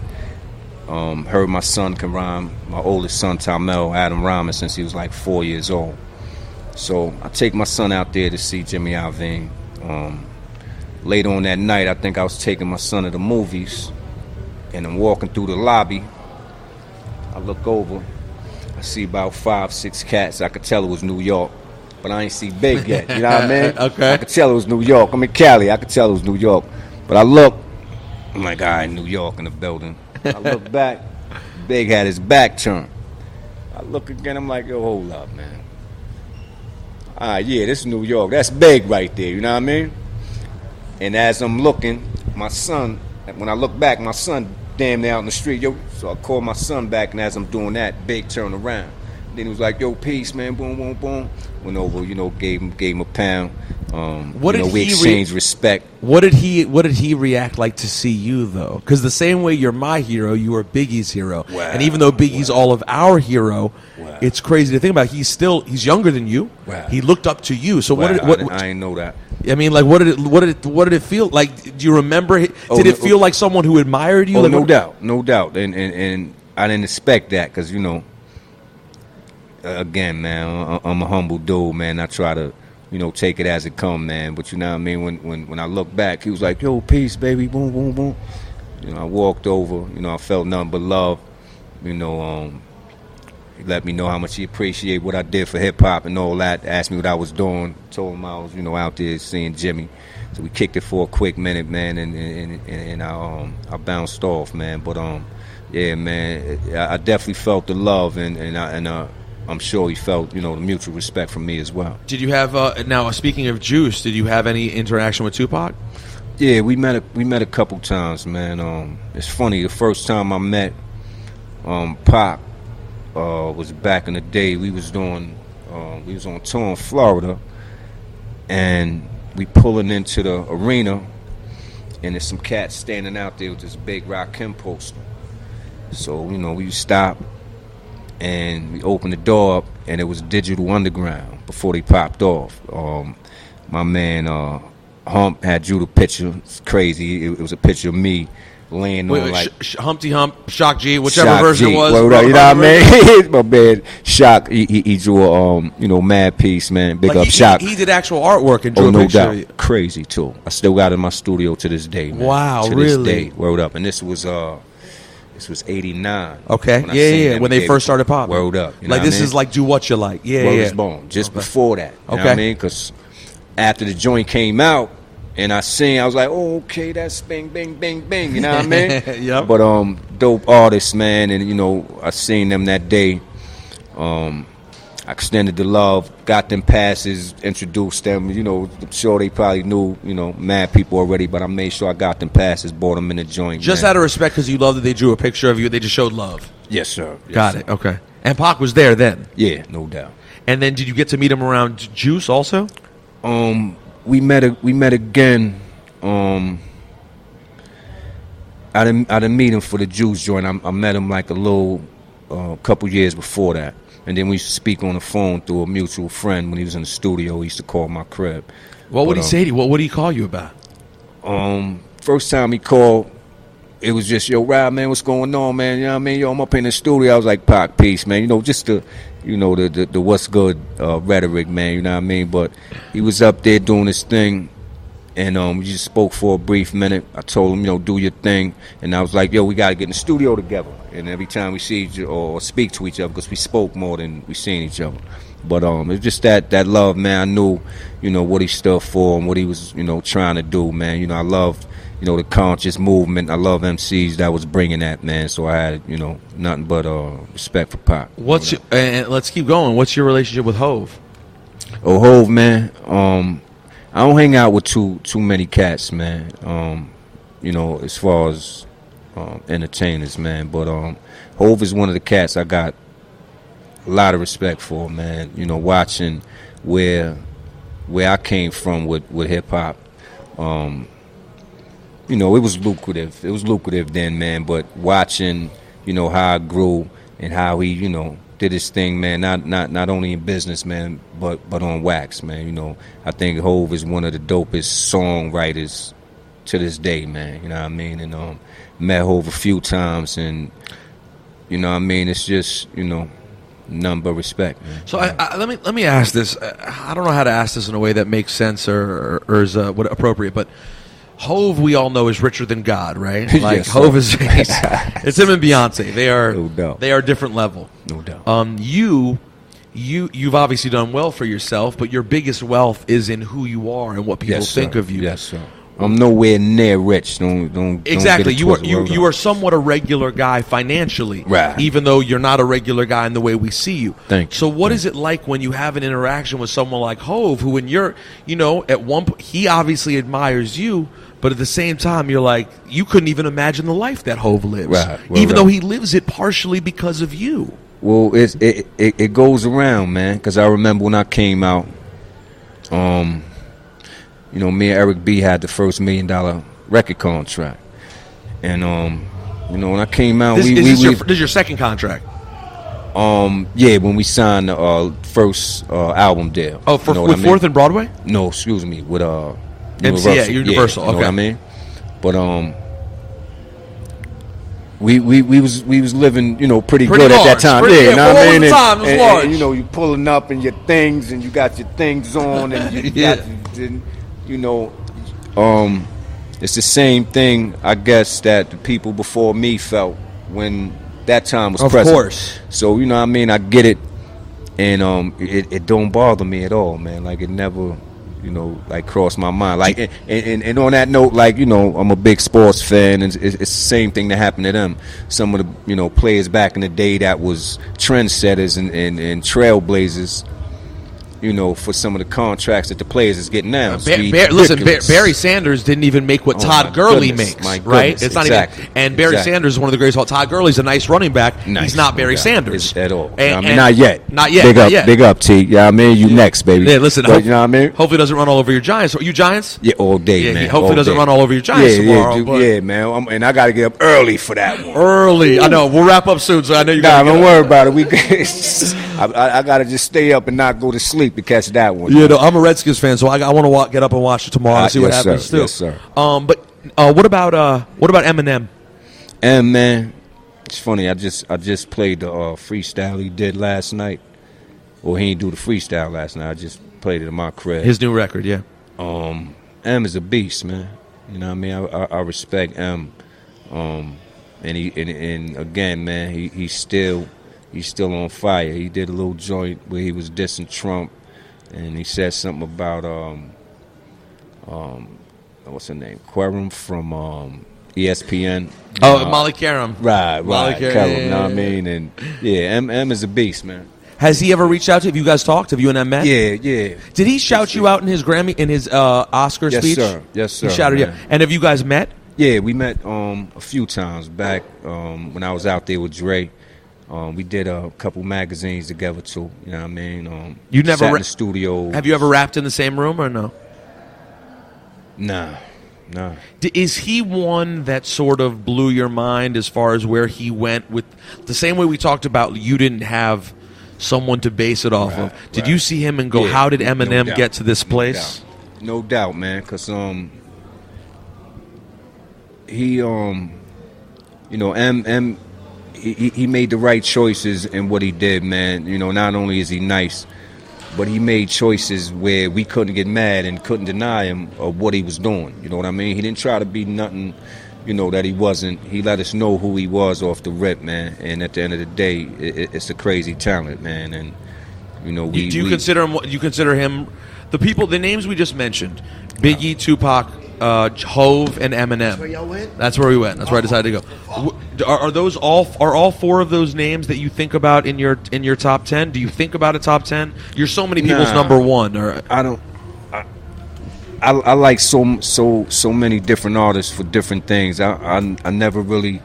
heard my son can rhyme. My oldest son, Talmel, had him rhyming since he was like 4 years old. So I take my son out there to see Jimmy Iovine. Later on that night, I think I was taking my son to the movies, and I'm walking through the lobby. I look over. I see about 5, 6 cats. I could tell it was New York, but I ain't see Big yet. You know what I mean? Okay. I could tell it was New York. I'm in Cali. I could tell it was New York. But I look. I'm like, all right, New York in the building. I look back. Big had his back turned. I look again. I'm like, yo, hold up, man. All right, yeah, this is New York. That's Big right there. You know what I mean? And as I'm looking, my son, when I look back, my son damn near out in the street. Yo, so I called my son back, and as I'm doing that, Big turned around. Then he was like, yo, peace, man, boom, boom, boom. Went over, you know, gave him a pound. We exchanged respect. What did he react like to see you, though? Because the same way you're my hero, you are Biggie's hero. Wow. And even though Biggie's all of our hero, it's crazy to think about. He's younger than you. Wow. He looked up to you. So I didn't know that. I mean, like, what did it feel like? Do you remember? Did it feel like someone who admired you? Oh, like, no doubt. And I didn't expect that because, you know, again, man, I'm a humble dude, man. I try to, you know, take it as it come, man. But you know what I mean? When I look back, he was like, yo, peace, baby, boom, boom, boom. You know, I walked over. You know, I felt nothing but love. You know, he let me know how much he appreciated what I did for hip-hop and all that. Asked me what I was doing. Told him I was, you know, out there seeing Jimmy. So we kicked it for a quick minute, man, and I bounced off, man. But, yeah, man, I definitely felt the love, and I'm sure he felt, you know, the mutual respect from me as well. Did you have now? Speaking of Juice, did you have any interaction with Tupac? Yeah, we met a couple times, man. It's funny. The first time I met Pac was back in the day. We was on tour in Florida, and we pulling into the arena, and there's some cats standing out there with this big Rakim poster. So, you know, we stop. and we opened the door up, and it was Digital Underground before they popped off. My man Hump had drew the picture. It's crazy. It was a picture of me laying on like Humpty Hump, Shock G, whichever Shock version G. it was. You know what I mean? My man Shock, he drew a mad piece, man. Big up Shock. He did actual artwork and drew a no picture. Doubt. Crazy too. I still got it in my studio to this day, man. Wow, to really? this day. Word up. And this was '89. Okay, yeah. When they first started popping. Word up. You know like what this I mean? is like Do What You Like. Yeah, Word yeah. is born. Just before that. You know okay. what I mean? Because after the joint came out, and I was like, oh, okay, that's bing, bing, bing, bing. You know what I mean? Yep. But dope artists, man, and I seen them that day. I extended the love, got them passes, introduced them. I'm sure they probably knew, mad people already, but I made sure I got them passes, bought them in the joint. Just man. out of respect, because you love that they drew a picture of you, they just showed love. Yes, sir. Yes, got sir. it. Okay. And Pac was there then. Yeah, no doubt. And then did you get to meet him around Juice also? We met again. I didn't meet him for the Juice joint. I met him like a couple years before that, and then we used to speak on the phone through a mutual friend when he was in the studio. He used to call my crib. What would he say to you? What would he call you about? First time he called, it was just, yo, Rob, man, what's going on, man? You know what I mean? Yo, I'm up in the studio. I was like, Pac, peace, man. Just the what's good rhetoric, man. You know what I mean? But he was up there doing his thing. And we just spoke for a brief minute. I told him, do your thing. And I was like, yo, we got to get in the studio together. And every time we see each other or speak to each other, because we spoke more than we seen each other. But it was just that love, man. I knew, what he stood for and what he was, trying to do, man. I loved, the conscious movement. I love MCs that was bringing that, man. So I had, nothing but respect for Pac. And let's keep going. What's your relationship with Hov? Oh, Hov, man. I don't hang out with too many cats, man. As far as entertainers, man. But Hov is one of the cats I got a lot of respect for, man. Watching where I came from with hip hop. It was lucrative. It was lucrative then, man. But watching, how I grew and how he, did his thing, man. Not only in business, man, but on wax, man. I think Hov is one of the dopest songwriters to this day, man. You know what I mean? And met Hov a few times, and it's just none but respect, man. So let me ask this. I don't know how to ask this in a way that makes sense or is appropriate, but Hov, we all know, is richer than God, right? Like yes, Hov is it's him and Beyonce. They are no doubt. They are a different level. No doubt. You've obviously done well for yourself, but your biggest wealth is in who you are and what people think of you. Yes, sir. I'm nowhere near rich. Don't exactly. Don't You are somewhat a regular guy financially, right? Even though you're not a regular guy in the way we see you. Thank you. So what is it like when you have an interaction with someone like Hov, who, when you're, at one point, he obviously admires you, but at the same time, you're like, you couldn't even imagine the life that Hov lives, right? Even though he lives it partially because of you. Well, it goes around, man. Because I remember when I came out, me and Eric B had the first $1 million record contract, and when I came out, this is your second contract. Yeah, when we signed the first album deal. Oh, with Fourth and Broadway? No, excuse me, with MCA, Universal. Yeah, you okay. know what I mean? But we was living, pretty good large. at that time. You know what I mean? And you pulling up and your things, and you got your things on, and you got it's the same thing, I guess, that the people before me felt when that time was present. Of course. So, what I mean? I get it, and it don't bother me at all, man. Like, it never, crossed my mind. Like, and on that note, I'm a big sports fan, and it's the same thing that happened to them. Some of the, players back in the day that was trendsetters and trailblazers, you know, for some of the contracts that the players is getting now. Barry Sanders didn't even make what Todd Gurley makes, right? It's not even. And Barry Sanders is one of the greatest. Todd Gurley's a nice running back. He's not Barry Sanders at all. And not yet. Not yet. Big up, T. Yeah, I mean, you next, baby. Yeah, listen. But, you know what I mean? Hopefully, it doesn't run all over your Giants. Are you Giants? Yeah, all day, man. Hopefully, it doesn't run all over your Giants tomorrow. Yeah, man. And I got to get up early for that one. Early, I know. We'll wrap up soon, so I know you. Don't worry about it. I got to just stay up and not go to sleep to catch that one. Yeah, no, I'm a Redskins fan, so I want to get up and watch it tomorrow and see what happens too. Yes, sir. But what about Eminem? Man, it's funny. I just played the freestyle he did last night. Well, he didn't do the freestyle last night. I just played it in my crib. His new record, yeah. M is a beast, man. You know what I mean? I respect M. And again, man, he's still on fire. He did a little joint where he was dissing Trump. And he said something about what's her name? Querum from ESPN. Molly Karam. Right. Karam, you know what I mean? And M is a beast, man. Has he ever reached out to you? Have you guys talked? Have you and them met? Yeah. Did he shout you out in his Oscar speech? Yes, sir. He shouted you. And have you guys met? Yeah, we met a few times back when I was out there with Dre. We did a couple magazines together too. You know what I mean? You never sat in the studio. Have you ever rapped in the same room or no? Nah. Is he one that sort of blew your mind as far as where he went with the same way we talked about? You didn't have someone to base it off of. Did you see him and go, "How did Eminem get to this place?" No doubt, man. Because he you know, M. He made the right choices in what he did, man. You know, not only is he nice, but he made choices where we couldn't get mad and couldn't deny him of what he was doing. You know what I mean? He didn't try to be nothing, you know, that he wasn't. He let us know who he was off the rip, man. And at the end of the day, it's a crazy talent, man. And you know, consider him? You consider him the names we just mentioned: Biggie, Tupac, Hove, and Eminem. That's where y'all went? That's where we went. That's where I decided to go. Are all four of those names that you think about in your top 10? Do you think about a top 10? You're so many people's number one. Or I don't. I like so many different artists for different things. I never really,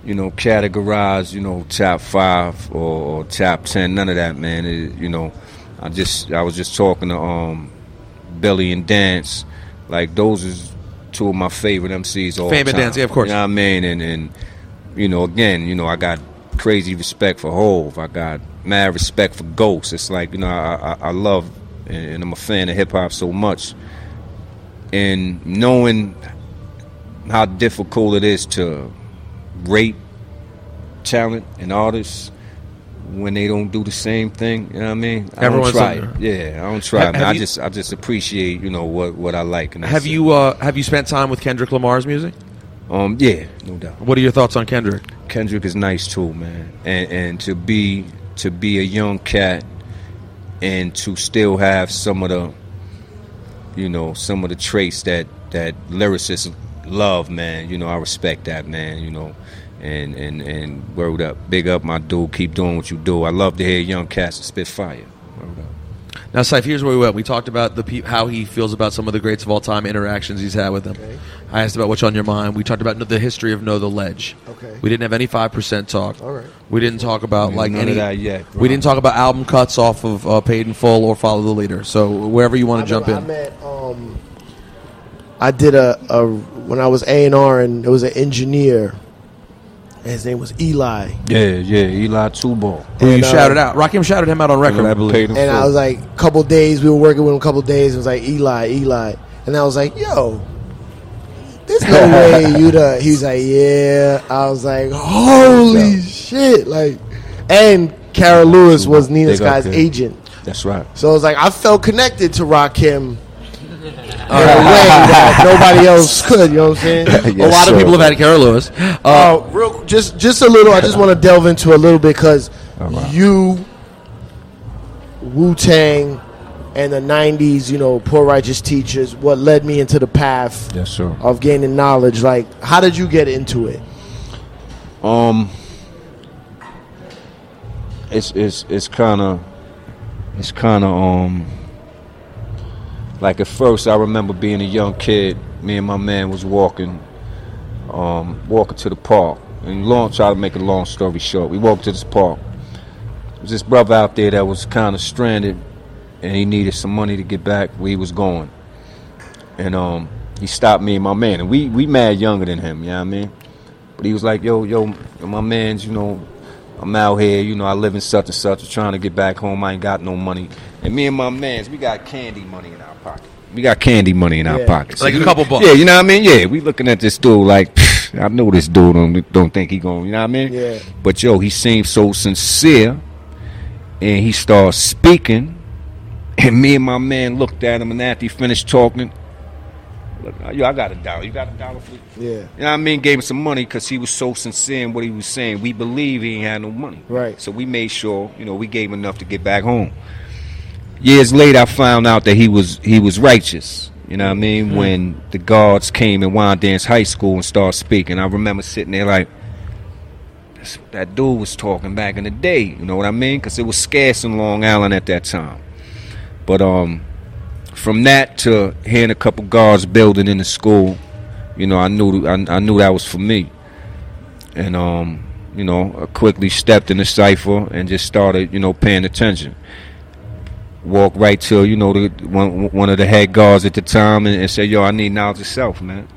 you know, categorize, you know, top 5 or top 10. None of that, man. You know, I was just talking to Billy and Dance. Like, those is two of my favorite MCs all the time. Fame and Dance, yeah, of course. You know what I mean? And you know, again, you know, I got crazy respect for Hove. I got mad respect for Ghost. It's like, you know, I love and I'm a fan of hip hop so much. And knowing how difficult it is to rate talent and artists when they don't do the same thing, you know what I mean? I don't try it. Yeah, I don't try it, man. I just appreciate, you know, what I like. And have you spent time with Kendrick Lamar's music? Yeah, no doubt. What are your thoughts on Kendrick? Kendrick is nice too, man. And to be a young cat and to still have some of the, you know, some of the traits that lyricists love, man. You know, I respect that, man. You know, and word up, big up, my dude. Keep doing what you do. I love to hear young cats spit fire. Word up. Now, Ciph, here's where we went. We talked about how he feels about some of the greats of all time, interactions he's had with them. Okay. I asked about what's on your mind. We talked about the history of Know the Ledge. Okay. We didn't have any 5% talk. All right. We didn't talk about None of that yet, bro. We didn't talk about album cuts off of Paid in Full or Follow the Leader. So wherever you want to jump in. I did when I was A&R, and there was an engineer. His name was Eli. Yeah, Eli Two-Ball. Who you shouted out. Rakim shouted him out on record, I believe. And I was like, a couple days, we were working with him a couple days. It was like, Eli. And I was like, yo, there's no way he was like, yeah. I was like, holy shit. Like, and Cara Lewis was Nina Sky's agent. That's right. So it was like, I felt connected to Rakim in a way that nobody else could, you know what I'm saying? Yes, a lot of people have had Cara Lewis. Just a little, I just want to delve into a little bit, because you, Wu-Tang, and the 90s, you know, Poor Righteous Teachers, what led me into the path of gaining knowledge. Like, how did you get into it? It's kind of, it's kind of like at first I remember being a young kid. Me and my man was walking to the park. And try to make a long story short, we walked to this park. There was this brother out there that was kind of stranded, and he needed some money to get back where he was going. And he stopped me and my man, and we mad younger than him, you know what I mean? But he was like, yo, my man's, you know, I'm out here, you know, I live in such and such, trying to get back home, I ain't got no money. And me and my mans, we got candy money in our pocket. We got candy money in our pockets. Like a couple bucks. Yeah, you know what I mean? Yeah, we looking at this dude like, I know this dude don't think he going, you know what I mean? Yeah. But yo, he seemed so sincere, and he started speaking, and me and my man looked at him, and after he finished talking, look, yo, I got $1. You got $1 for me? Yeah. You know what I mean? Gave him some money because he was so sincere in what he was saying. We believe he ain't had no money. Right. So we made sure, you know, we gave him enough to get back home. Years later, I found out that he was righteous. You know what I mean? Mm-hmm. When the guards came in Wild Dance High School and started speaking, I remember sitting there like, that dude was talking back in the day. You know what I mean? Because it was scarce in Long Island at that time. But from that to hearing a couple guards building in the school, you know, I knew that was for me. And you know, I quickly stepped in the Cipha and just started, you know, paying attention. Walked right to, you know, one of the head guards at the time and said, yo, I need knowledge of self, man.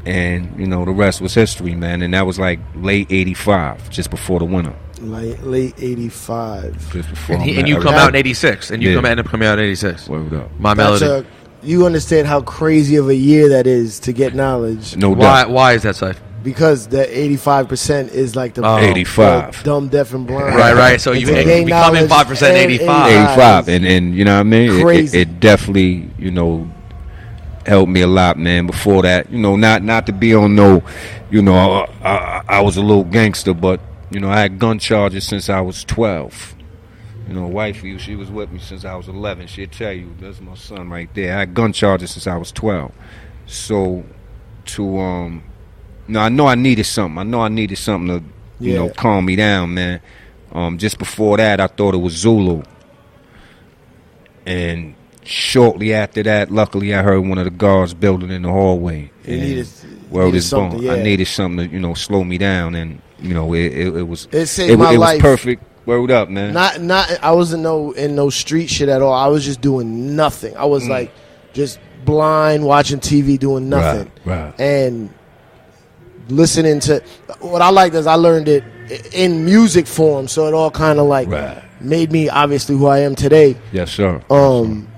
And, you know, the rest was history, man. And that was like late 85, just before the winter. Late 85. Just before. And you come out in 86. And you end up coming out in 86. Word up. My Melody. You understand how crazy of a year that is to get knowledge. No doubt. Why is that, Ciph? Because that 85% is like the 85. Dumb, deaf, and blind. Right. So you become in 5% 85. And you know what I mean? Crazy. It definitely, you know, helped me a lot, man. Before that, you know, not to be on no, you know, I was a little gangster, but, you know, I had gun charges since I was 12. You know, wifey, she was with me since I was 11. She'd tell you, that's my son right there. I had gun charges since I was 12. So, no, I know I needed something. To, you know, calm me down, man. Just before that, I thought it was Zulu. And shortly after that, luckily, I heard one of the guards building in the hallway. Word is born. Yeah. I needed something to, you know, slow me down, and you know, it was my life. Was perfect. Word up, man. Not. I wasn't in no street shit at all. I was just doing nothing. I was like just blind, watching TV, doing nothing, right. And listening to what I liked is I learned it in music form, so it all kind of like made me obviously who I am today. Yes, sir.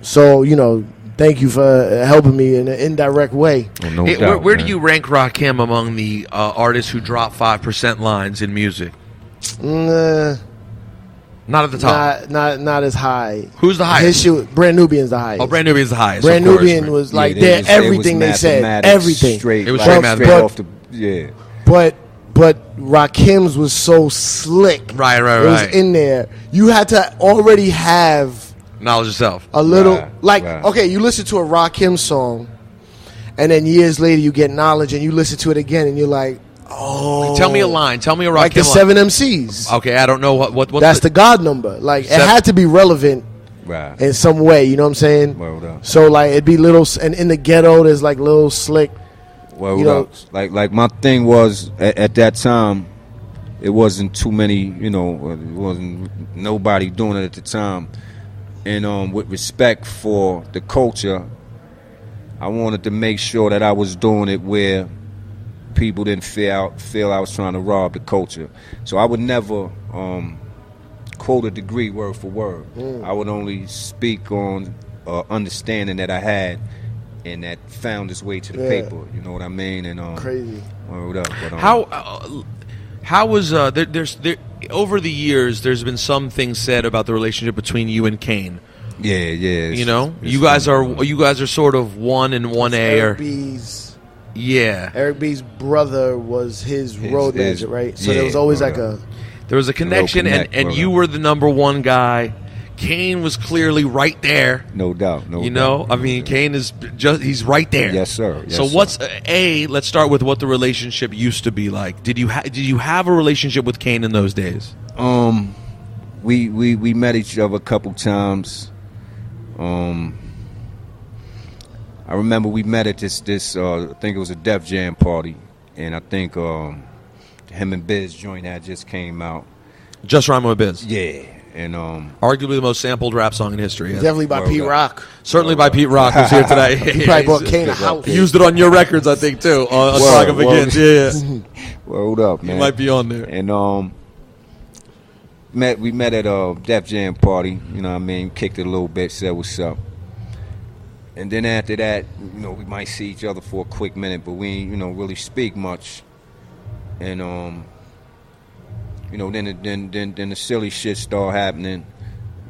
So you know, thank you for helping me in an indirect way. Oh, no doubt, where do you rank Rakim among the artists who drop 5% lines in music? Not at the top. Not as high. Who's the highest? His shit, Brand Nubian's the highest. Oh, Brand Nubian's the highest. Brand Nubian was like everything they said. Everything. Straight, it was straight off the yeah. But Rakim's was so slick. Right. It was in there. You had to already have knowledge of self. A little okay, you listen to a Rakim song and then years later you get knowledge and you listen to it again and you're like, oh. Tell me a line. Tell me a Rakim like the 7 MCs. Okay, I don't know what that's the God number. Like it had to be relevant in some way, you know what I'm saying? Well, so like it'd be little, and in the ghetto there's like little slick. Well, you know, like my thing was at that time, it wasn't too many, you know, it wasn't nobody doing it at the time, and with respect for the culture, I wanted to make sure that I was doing it where people didn't feel I was trying to rob the culture. So I would never quote a degree word for word. I would only speak on understanding that I had and that found its way to the paper. You know what I mean? And crazy. Word up. But, how was there over the years? There's been some things said about the relationship between you and Kane. Yeah. You know, you guys are sort of 1 and 1A. Eric B's brother was his road manager, right? So there was always like there was a connection, and you were the number one guy. Kane was clearly right there. No doubt. You know, I mean, Kane is he's right there. Yes, sir. So what's let's start with what the relationship used to be like. Did you have a relationship with Kane in those days? we met each other a couple times. I remember we met at this I think it was a Def Jam party, and I think him and Biz joint that just came out. Just Rhyme with Biz. Yeah, and arguably the most sampled rap song in history. Yeah. Definitely by Pete Rock. Certainly by Pete Rock, who's here today. He probably bought Kane a house. He used it on your records, I think, too. On Saga Begins. Yeah. Word up, man. He might be on there. And we met at a Def Jam party. You know what I mean? Kicked it a little bit, said what's up. And then after that, you know, we might see each other for a quick minute, but we ain't, you know, really speak much. And you know, then the silly shit started happening,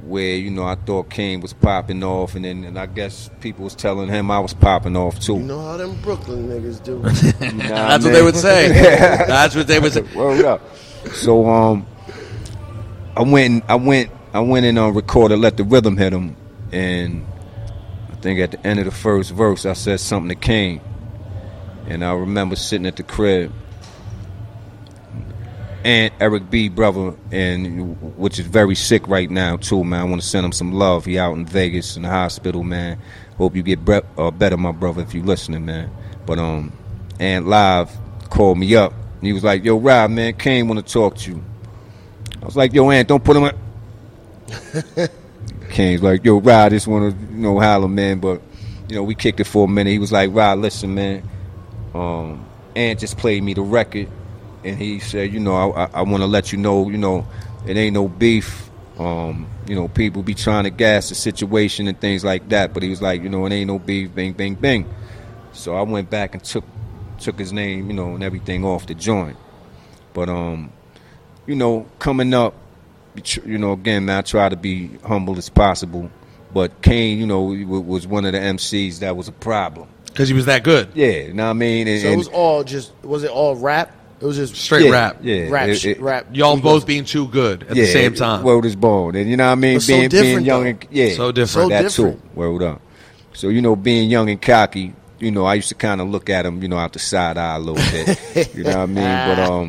where, you know, I thought Kane was popping off, and I guess people was telling him I was popping off too. You know how them Brooklyn niggas do. You know That's what they would say. That's what they would say. Word up. So I went and recorded Let the Rhythm Hit 'Em, and I think at the end of the first verse I said something to Kane, and I remember sitting at the crib, and Eric B, brother, and which is very sick right now too, man. I want to send him some love. He out in Vegas in the hospital, man. Hope you get better, my brother, if you listening, man. But and Live called me up. He was like, "Yo, Rob, man, Kane want to talk to you." I was like, "Yo, Ant, don't put him on." Kane's like, "Yo, Rob, I just want to, you know, holler, man." But, you know, we kicked it for a minute. He was like, "Rob, listen, man. Ant just played me the record." And he said, "You know, I want to let you know, it ain't no beef. You know, people be trying to gas the situation and things like that. But he was like, you know, it ain't no beef, bang, bang, bang." So I went back and took his name, you know, and everything off the joint. But, you know, coming up, you know, again, man, I try to be humble as possible. But Kane, you know, was one of the MCs that was a problem. Because he was that good. Yeah, you know what I mean? So it was all just, was it all rap? It was just straight rap. Yeah. Rap. Y'all both being too good at the same time. Word is born. And you know what I mean? Being young and so different. That too. Word up. So, you know, being young and cocky, you know, I used to kind of look at him, you know, out the side eye a little bit. You know what I mean? But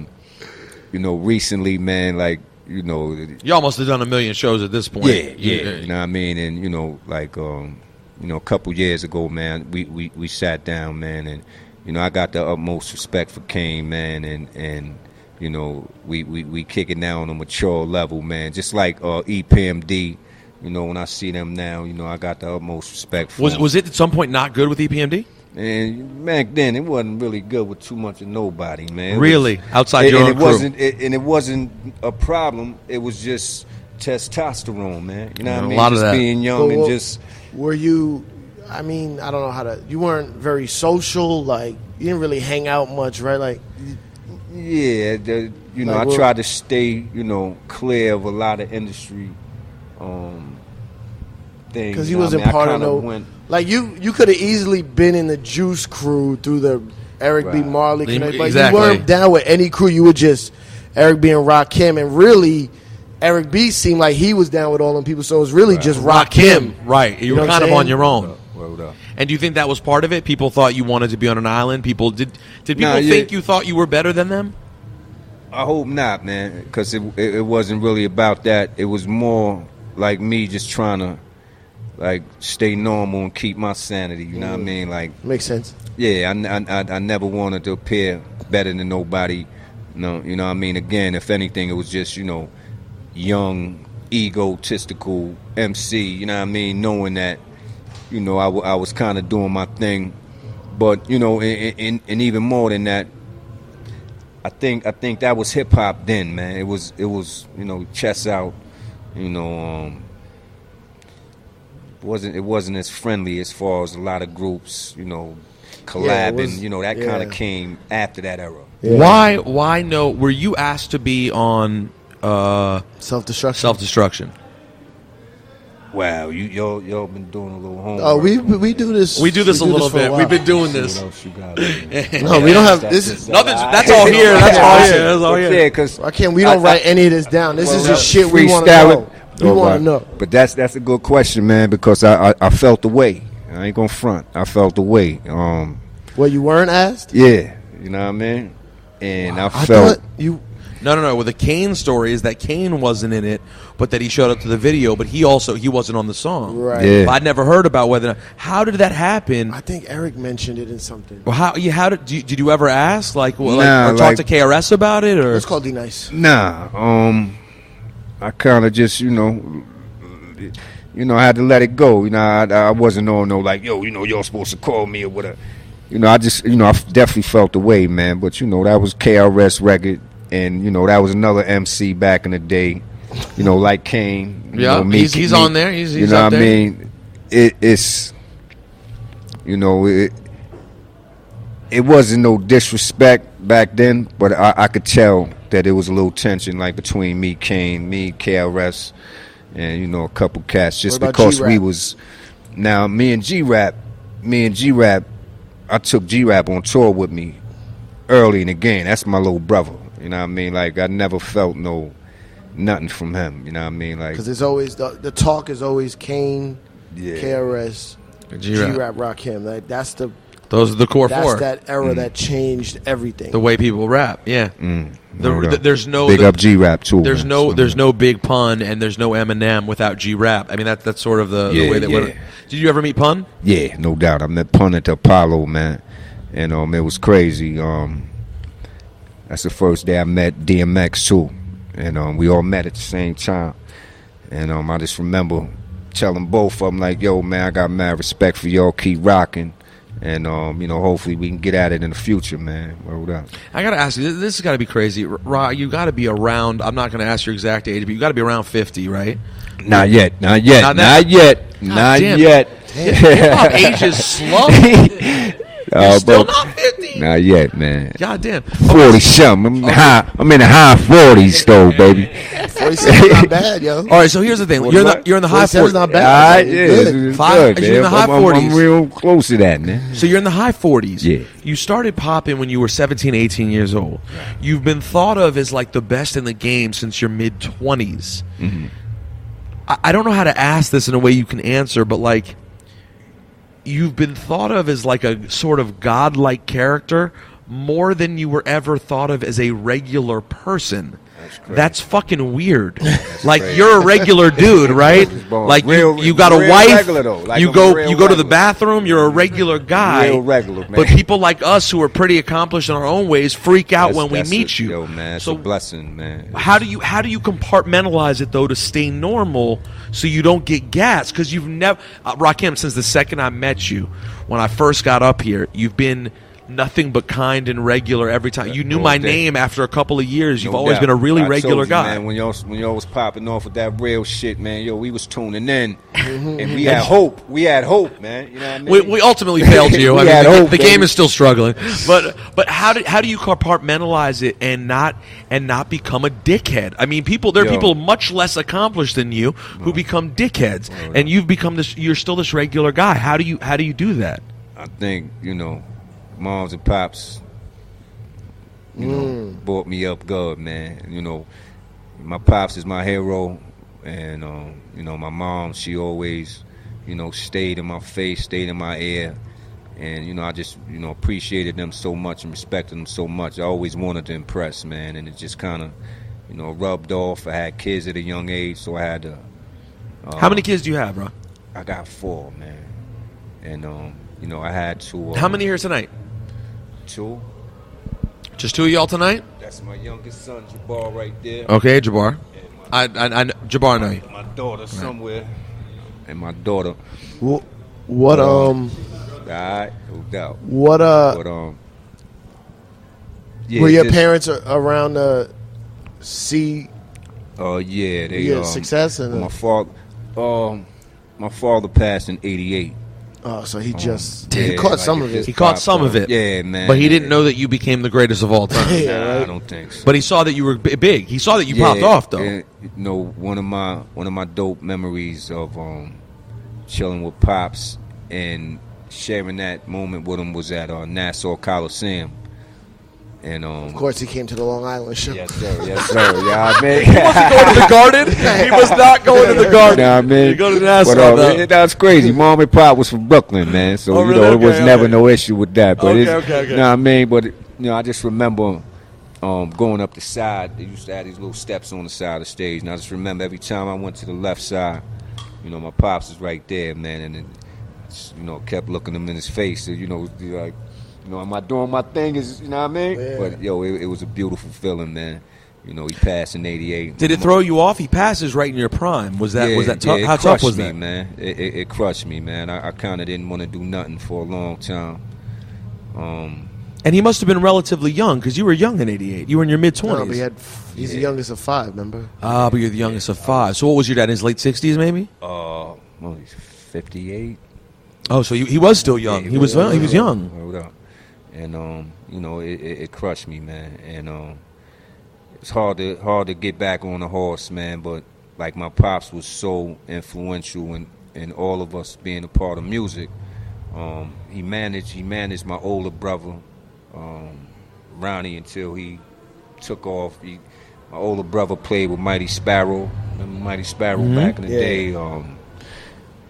you know, recently, man, like, you know, you almost have done 1 million shows at this point. Yeah. You know what I mean? And, you know, like you know, a couple years ago, man, we sat down, man, and, you know, I got the utmost respect for Kane, man, and you know, we kick it down on a mature level, man. Just like EPMD, you know, when I see them now, you know, I got the utmost respect for them. Was it at some point not good with EPMD? And back then, it wasn't really good with too much of nobody, man. Really? Outside your own crew? It wasn't a problem. It was just testosterone, man. You know what I mean? A lot of that. Being young and just... Were you... I mean, I don't know how to... You weren't very social, like, you didn't really hang out much, right? Like... Yeah, you know, I tried to stay, you know, clear of a lot of industry things. Because you wasn't part of no... Like, you could have easily been in the Juice crew through the Eric B. Marley. Exactly. Like, you weren't down with any crew. You were just Eric B. and Rakim. And really, Eric B. seemed like he was down with all them people. So it was really just Rakim. Right. You were kind of on your own. And do you think that was part of it? People thought you wanted to be on an island? Did people think you thought you were better than them? I hope not, man, because it wasn't really about that. It was more like me just trying to, like, stay normal and keep my sanity. You know what I mean? Like, makes sense. Yeah, I never wanted to appear better than nobody. No, you know what I mean? Again, if anything, it was just, you know, young, egotistical MC. You know what I mean? Knowing that, you know, I was kind of doing my thing, but, you know, and even more than that, I think that was hip hop then, man. It was you know, chest out, you know. It wasn't as friendly as far as a lot of groups, you know, collabing. You know, that kind of came after that era. Yeah. Why no? Were you asked to be on Self-Destruction? Wow, y'all been doing a little homework. Oh, we do this. We do this a little bit. We've been doing this. No, we don't have this. Is nothing. That's all here. That's all here. That's all here. Yeah, because we don't write any of this down. This is just shit we want to know. We want to know. But that's a good question, man, because I felt the way. I ain't gonna front. I felt the way. Well, you weren't asked? Yeah, you know what I mean. And I felt thought you No. Well, the Kane story is that Kane wasn't in it, but that he showed up to the video, but he wasn't on the song. Right. Yeah. But I'd never heard about whether. How did that happen? I think Eric mentioned it in something. Well, how did you ever ask or Nah, talk to KRS about it, or Let's call D Nice. Nah, I kind of just, I had to let it go. I wasn't on no like, you're supposed to call me or whatever. I just, I definitely felt the way, man. But that was KRS record, and that was another MC back in the day. Like Kane. Yeah, he's on there. He's you know up what there. I mean? It's, it wasn't no disrespect back then, but I could tell that there was a little tension like between me, Kane, KRS, and a couple cats, just because G-Rap? we was. Now me and G-Rap, I took G-Rap on tour with me early in the game. That's my little brother. You know what I mean? Like I never felt nothing from him. You know what I mean? Like Because it's always the talk is always Kane, Yeah. KRS, G-Rap. G-Rap, Rakim. Like that's Those are the core that's four. that era that changed everything. The way people rap. Yeah. no doubt. There's no big up G-Rap too. There's man. no Big Pun and there's no Eminem without G-Rap. I mean that's sort of the way that went. Did you ever meet Pun? Yeah, no doubt. I met Pun at the Apollo, man, and it was crazy. That's the first day I met DMX too, and we all met at the same time. And I just remember telling both of them like, "Yo, man, I got mad respect for y'all. Keep rocking." And hopefully we can get at it in the future, man. Word up. I gotta ask you, this has got to be crazy. Ra, you got to be around. I'm not gonna ask your exact age, but you got to be around 50, right? Not yet. Damn. Hip-hop age is slow. You're still not 50. Not yet, man. God damn. 40 something. I'm in the high 40s though, baby. 47 is not bad, yo. All right, so here's the thing. You're in the high 47 is 40s. not All bad. right, yeah, Good. it's Five- good, you're in man. the high 40s. I'm real close to that, man. So you're in the high 40s. Yeah. You started popping when you were 17, 18 years old. You've been thought of as like the best in the game since your mid 20s. Mm-hmm. I don't know how to ask this in a way you can answer, but like you've been thought of as like a sort of godlike character more than you were ever thought of as a regular person. That's fucking weird. Like crazy. you're a regular dude, right? Like you got a real wife. regular, though. Like, you I'm go real you go to the regular. bathroom. You're a regular guy. Real regular, man. But people like us who are pretty accomplished in our own ways freak out when we meet you. Yo, man, it's So a blessing, man. how do you compartmentalize it though to stay normal so you don't get gassed? Because you've never Rakim, since the second I met you, when I first got up here, you've been nothing but kind and regular every time. You knew All my day. name after a couple of years. You've No always doubt. been a really I regular told you, guy. Man, when y'all was popping off with that real shit, man, yo, we was tuning in, and we had hope. We had hope, man. You know what I mean? We ultimately failed you. We I mean, had hope, the game baby. is still struggling. But how do you compartmentalize it and not become a dickhead? I mean, there are Yo. people much less accomplished than you who become dickheads, and you've become this. You're still this regular guy. How do you do that? I think moms and pops, brought me up good, man. My pops is my hero, and my mom, she always, stayed in my face, stayed in my ear, and I just appreciated them so much and respected them so much. I always wanted to impress, man, and it just kind of rubbed off. I had kids at a young age, so I had to. How many kids do you have, bro? I got 4, man, and I had 2. How many here tonight? 2. Just 2 of y'all tonight? That's my youngest son, Jabbar, right there. Okay, Jabbar. And I Jabbar know you. my daughter somewhere. And my daughter. What Alright, no doubt. what But yeah, were your just- parents around to see yeah, they your success and my father passed in '88. oh, so he just Yeah, he caught like some it of just it. He caught popped some up. of it. Yeah, man. But he didn't know that you became the greatest of all time. Yeah, Nah, I right? don't think so. But he saw that you were big. He saw that you popped off, though. And, one of my dope memories of chilling with Pops and sharing that moment with him was at Nassau Coliseum. And Of course, he came to the Long Island show. yes sir, yeah, I mean. Going to the garden? He was not going to the garden. Nah, man. You go to Nassau, But, though. that's crazy. Mom and Pop was from Brooklyn, man. So Oh, really? it was Okay, never okay. no issue with that. But Okay. Know what I mean? But I just remember going up the side, they used to have these little steps on the side of the stage. And I just remember every time I went to the left side, you know, my pops was right there, man, and it, you know, kept looking him in his face. So, you know, like, you know, am I doing my thing? Is, you know what I mean? Yeah. But yo, it was a beautiful feeling, man. You know, he passed in '88. Did it throw you off? He passes right in your prime. Was that tough? How tough was that? Man, it crushed me, man. I kind of didn't want to do nothing for a long time. And he must have been relatively young because you were young in '88. You were in your mid-20s. No, but he's the youngest of 5, remember? Ah, but you're the youngest of 5. So what was your dad, in his late 60s maybe? Well, he's 58. Oh, so he was still young. Yeah, he was young. Hold up. And you know, it crushed me, man. And it's hard to get back on the horse, man. But like my pops was so influential in all of us being a part of music. He managed my older brother, Ronnie, until he took off. My older brother played with Mighty Sparrow. Remember Mighty Sparrow back in the day?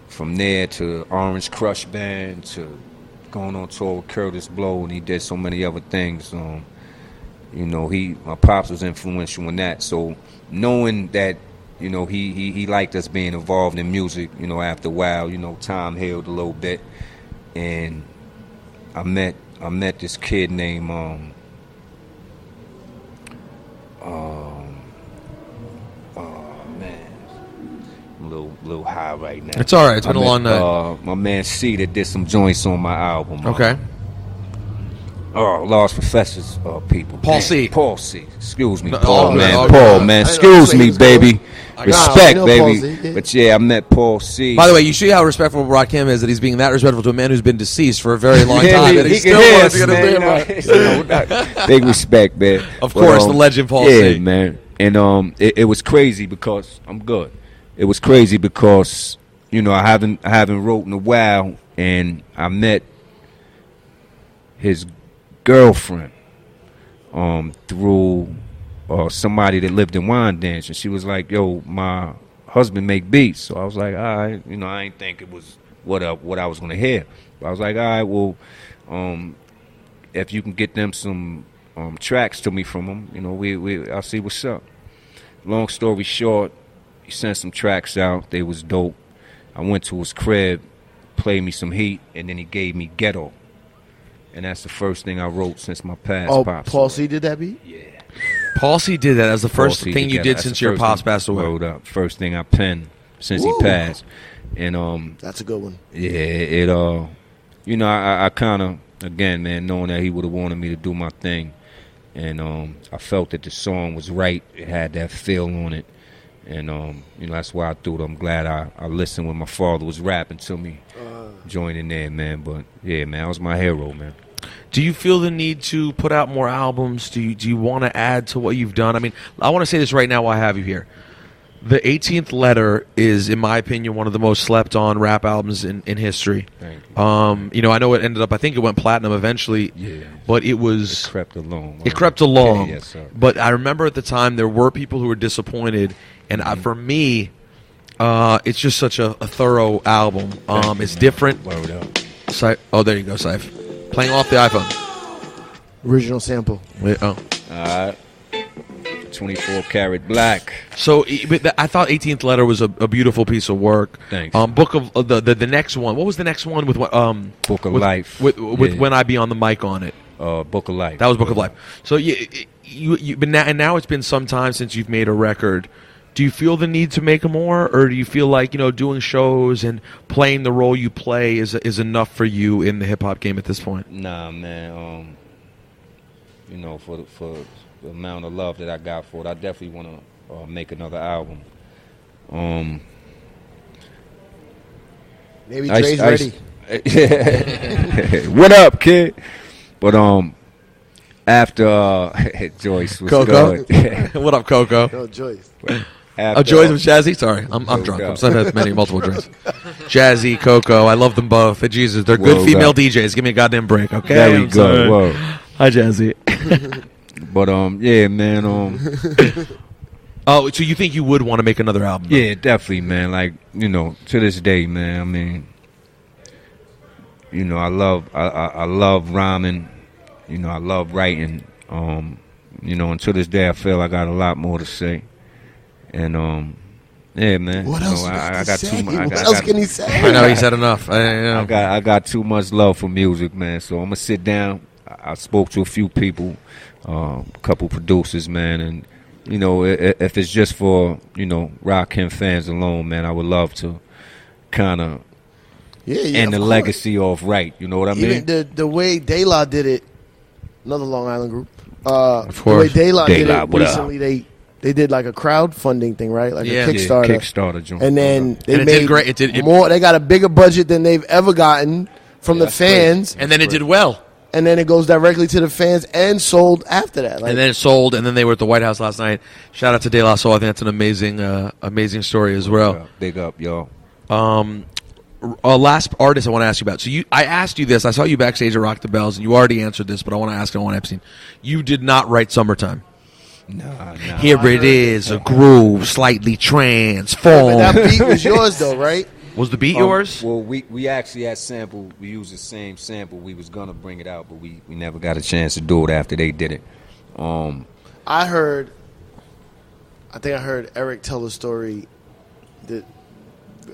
From there to Orange Crush Band to going on tour with Curtis Blow, and he did so many other things. You know, my pops was influential in that. So knowing that, you know, he liked us being involved in music, you know, after a while, you know, time healed a little bit, and I met this kid named little high right now. It's all right. It's been a long night. My man C that did some joints on my album. Okay. Lost Professors people. Paul C. Excuse me, No, Paul, man. no, Paul, man. Excuse me, baby. Respect, know baby. Paul C, yeah. But yeah, I met Paul C. By the way, you see how respectful Rakim is, that he's being that respectful to a man who's been deceased for a very long Yeah, time. he and he can still hear wants us, to get his man, name right. you know, big respect, man. Of course, the legend Paul yeah, C. man. And it was crazy because I'm good. It was crazy because, you know, I haven't wrote in a while, and I met his girlfriend through somebody that lived in Wyandanch, and she was like, "Yo, my husband make beats." So I was like, "All right," you know, I didn't think it was what I was gonna hear. But I was like, "All right, well, if you can get them some tracks to me from him, you know, I'll see what's up." Long story short, he sent some tracks out. They was dope. I went to his crib, played me some heat, and then he gave me Ghetto. And that's the first thing I wrote since my past pops. Paul C did that beat? Yeah. Paul C did that as the first thing you did since your pops passed away. Wrote up. First thing I penned since he passed. And that's a good one. Yeah, it you know, I kind of, again, man, knowing that he would have wanted me to do my thing, and I felt that the song was right. It had that feel on it. And you know, that's why I threw it. I'm glad I listened when my father was rapping to me, joining there, man. But yeah, man, that was my hero, man. Do you feel the need to put out more albums? Do you want to add to what you've done? I mean, I want to say this right now while I have you here. The 18th Letter is, in my opinion, one of the most slept-on rap albums in history. Thank you. You know, I know it ended up, I think it went platinum eventually. Yeah. But it was... It crept along. It crept along. Yeah, yes, sir. But I remember at the time there were people who were disappointed. And for me, it's just such a thorough album. It's different. Word up. Oh, there you go, Ciph. Playing off the iPhone. Original sample. Wait, oh. 24 karat black. So I thought 18th Letter was a beautiful piece of work. Thanks. Book of the next one. What was the next one with Book of Life with When I Be on the Mic on it? Book of Life. That was Book of Life. So now it's been some time since you've made a record. Do you feel the need to make more, or do you feel like, you know, doing shows and playing the role you play is enough for you in the hip hop game at this point? Nah, man. You know, for the amount of love that I got for it, I definitely want to make another album. Maybe Dre's ready. What up, kid? But after Joyce was Coco. good. What up, Coco? No, Joyce. Joyce with Jazzy? Sorry, I'm drunk. I'm sorry, I've had multiple drinks. Jazzy, Coco, I love them both. Jesus, they're good female DJs. Give me a goddamn break, okay? Very good. Whoa. Hi, Jazzy. But yeah, man. Oh, so you think you would want to make another album? Though? Yeah, definitely, man. Like, you know, to this day, man. I mean, you know, I love rhyming. You know, I love writing. You you know, and to this day, I feel I got a lot more to say. And yeah, man. What else? I got too much. What else can he say? I know he said enough. I got too much love for music, man. So I'm gonna sit down. I spoke to a few people, a couple producers, man, and you know, if it's just for, you know, Rakim fans alone, man, I would love to kind of end the legacy off right. You know what I mean? Even the way De La did it, another Long Island group. Of course. The way De La did La, it what recently, they did like a crowdfunding thing, right? Like a Kickstarter. Kickstarter joint. And then they it made did great. It did more. They got a bigger budget than they've ever gotten from the fans. and then it did well. And then it goes directly to the fans and sold after that. Like, And then it sold, and then they were at the White House last night. Shout out to De La Soul. I think that's an amazing story as well. Big up, y'all. Last artist I want to ask you about. So I asked you this. I saw you backstage at Rock the Bells, and you already answered this, but I want to ask Juan Epstein. You did not write Summertime. Nah. Here it is, a groove, slightly transformed. but that beat was yours though, right? Was the beat yours? Well, we actually had sample. We used the same sample. We was gonna bring it out, but we never got a chance to do it after they did it. I think I heard Eric tell the story that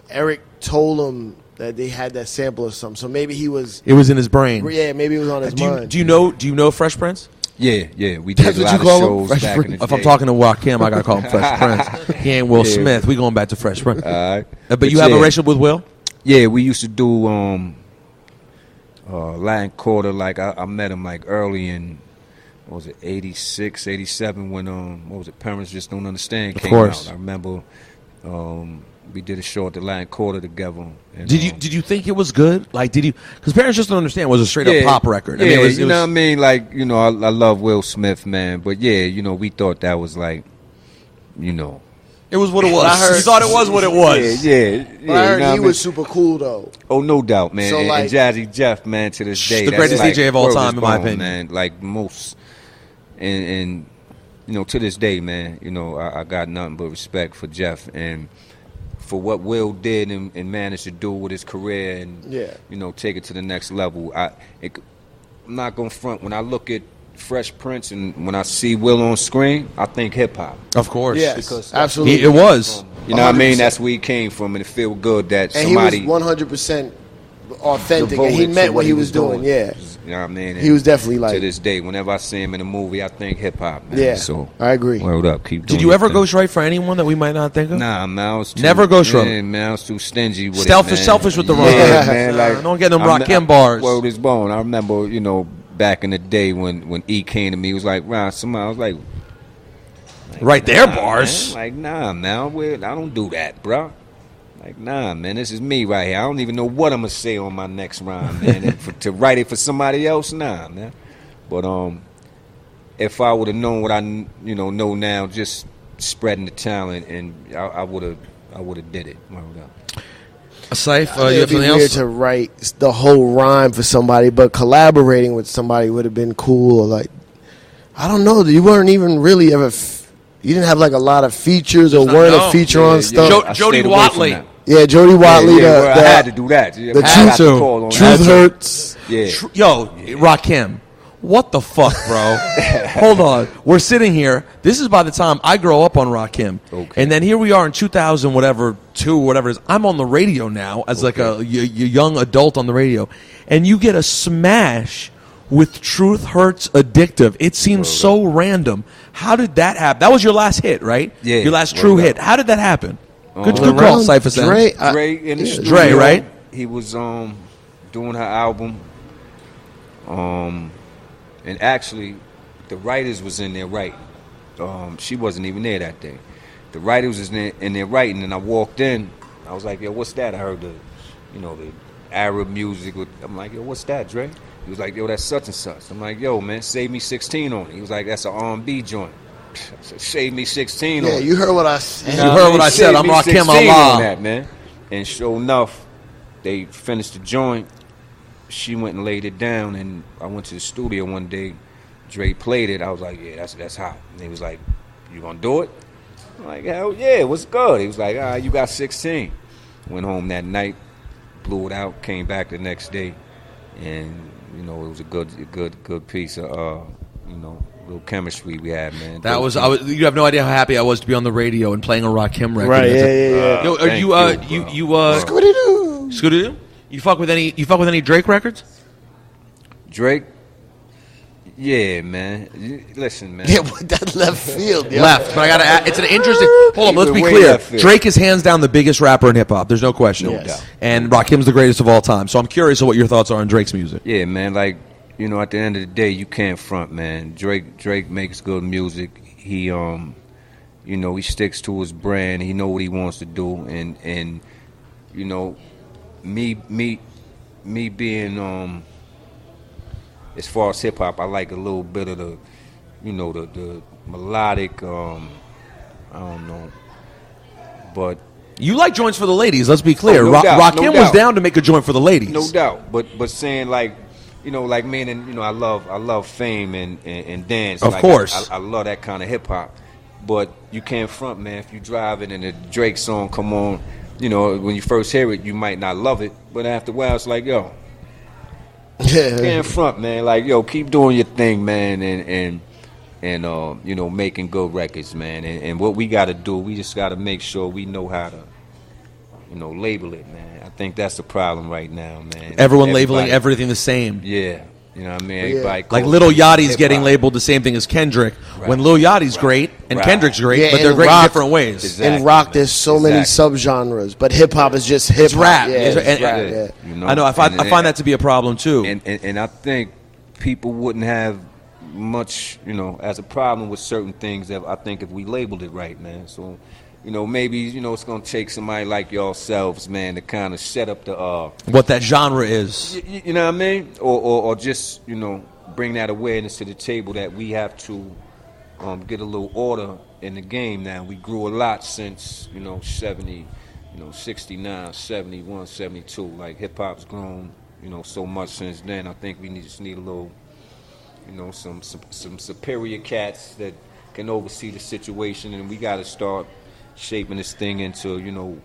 Eric told him that they had that sample or something. So maybe he was. It was in his brain. Yeah, maybe it was on his mind. Do you know Fresh Prince? Yeah. We did That's a what lot you of call him? shows Fresh back Prince? in the If day. I'm talking to Rakim, I gotta call him Fresh Prince. He ain't Will Smith. We going back to Fresh Prince. All right. But you have a relationship with Will? Yeah, we used to do Latin Quarter. Like I met him like early in, what was it, 86, 87 when what was it, Parents Just Don't Understand came out. I remember we did a show at the Latin Quarter together. And, Did you think it was good? Like, did you? Because Parents Just Don't Understand was a straight up pop record. Yeah, I mean, it was, you know what I mean? Like, you know, I love Will Smith, man. But yeah, you know, we thought that was like, you know. It was what it was. I heard- You thought it was what it was. Yeah. But I heard you know he what was super cool though. Oh, no doubt, man. So, and like- Jazzy Jeff, man, to this day, The that's greatest like DJ of all word time, is in my born, opinion. man. Like most, and you know, to this day, man, you know, I got nothing but respect for Jeff and for what Will did and managed to do with his career and you know, take it to the next level. I'm not gonna front. When I look at Fresh Prince and when I see Will on screen, I think hip hop. Of course. Yes, Because absolutely. It was. You know what I 100%. mean? That's where he came from, and it feel good that And somebody he was 100% authentic, and he devoted meant to what he was doing. Yeah, You know what I mean? he was definitely like. to this day, whenever I see him in a movie, I think hip hop, man. Yeah, So I agree. word up, keep doing Did you your ever thing. ghostwrite for anyone that we might not think of? Nah, man, I was too, Never ghostwrote? Yeah, man, I was too stingy with Selfish, it, man. selfish with the rhyme. Yeah, man, like Don't get them I'm Rakim not- bars. Word is bone. I remember, you know, back in the day when E came to me, he was like, "Wow, somebody," I was like, Right there, nah, bars. Man. Like, nah, man, I don't do that, bro. Like, nah, man, this is me right here. I don't even know what I'm gonna say on my next rhyme, man. And to write it for somebody else, nah, man. But if I would have known what I know now, just spreading the talent, and I would have did it. Word up. Ciph, you It'd have be something weird else? to write the whole rhyme for somebody, but collaborating with somebody would have been cool. Or like, I don't know. You weren't even really ever. You didn't have like a lot of features, or weren't no. a feature on stuff. I Jody stayed away from Watley. that. Yeah, Jody Watley. Yeah, the I had to do that. the I got truth, the call on truth that. hurts. Yeah. Yo, Rakim, what the fuck, bro? Hold on. We're sitting here. This is by the time I grow up on Rakim. Okay. And then here we are in 2000, whatever it is. I'm on the radio now as like a young adult on the radio. And you get a smash with Truth Hurts Addictive. It seems so random. How did that happen? That was your last hit, right? Yeah. Your last true hit. How did that happen? Good call, Around Cypher Sound. Dre, Dre in the studio. Dre, right? He was doing her album. And actually the writers was in there writing. She wasn't even there that day. The writers was in there writing, and I walked in. I was like, "Yo, what's that?" I heard the Arab music. I'm like, "Yo, what's that, Dre?" He was like, "Yo, that's such and such." I'm like, "Yo, man, save me 16 on it." He was like, "That's an R&B joint." I said, "Save me 16 on yeah, it." you heard what I said. You heard what I said. Save I'm me Rakim 16 Allah. on that, man. And sure enough, they finished the joint. She went and laid it down, and I went to the studio one day. Dre played it. I was like, "Yeah, that's hot." And he was like, "You gonna do it?" I'm like, "Hell yeah, what's good?" He was like, "You got 16." Went home that night, blew it out, came back the next day, and it was a good piece of little chemistry we had, man. That was, you have no idea how happy I was to be on the radio and playing a Rakim record. Right, yeah. Yo, are you Scooty-Doo. Scooty-Doo? You fuck with any Drake records? Drake? Yeah, man. Listen, man. Yeah, what that left field. Yeah. Left, but I gotta add, it's an interesting. Hold on, let's be Way clear. left field. Drake is hands down the biggest rapper in hip hop. There's no question. No doubt. And Rakim's the greatest of all time. So I'm curious of what your thoughts are on Drake's music. Yeah, man. Like, you know, at the end of the day, you can't front, man. Drake makes good music. He, you know, he sticks to his brand. He know what he wants to do, and you know, me being as far as hip hop, I like a little bit of the, you know, the melodic. I don't know, but You like joints for the ladies. Let's be clear. Oh, no doubt, Rakim no was doubt. down to make a joint for the ladies. no doubt. But saying like, you know, like meaning, you know, I love fame and dance. Of Like, course. I love that kind of hip hop. But you can't front, man. If you driving and a Drake song come on, you know, when you first hear it, you might not love it, but after a while, it's like, yo, Yeah. can't front, man. Like, yo, keep doing your thing, man, and you know, making good records, man. And what we got to do, we just got to make sure we know how to, you know, label it, man. I think that's the problem right now, man. Everyone labeling Everybody- everything the same. Yeah, you know what I mean. Yeah. Everybody Like calls Lil it Yachty's hip-hop. getting labeled the same thing as Kendrick, Right. when Lil Yachty's great and Right. Kendrick's great, Yeah, but they're and great in rock- different ways. Exactly, In rock, man. there's so many Exactly. subgenres, but hip hop is just hip hop. rap. Yeah, It's- it's and- rap. and- Yeah. You know? I know. I find And- that to be a problem too. And I think people wouldn't have much, you know, as a problem with certain things that I think if we labeled it right, man. So, you know, maybe, you know, it's gonna take somebody like yourselves, man, to kind of set up the What that genre is. you know what I mean? Or just, you know, bring that awareness to the table that we have to get a little order in the game now. We grew a lot since, you know, 70, you know, 69, 71, 72. Like, hip-hop's grown, you know, so much since then. I think we just need a little, you know, some superior cats that can oversee the situation, and we got to start shaping this thing into, you know,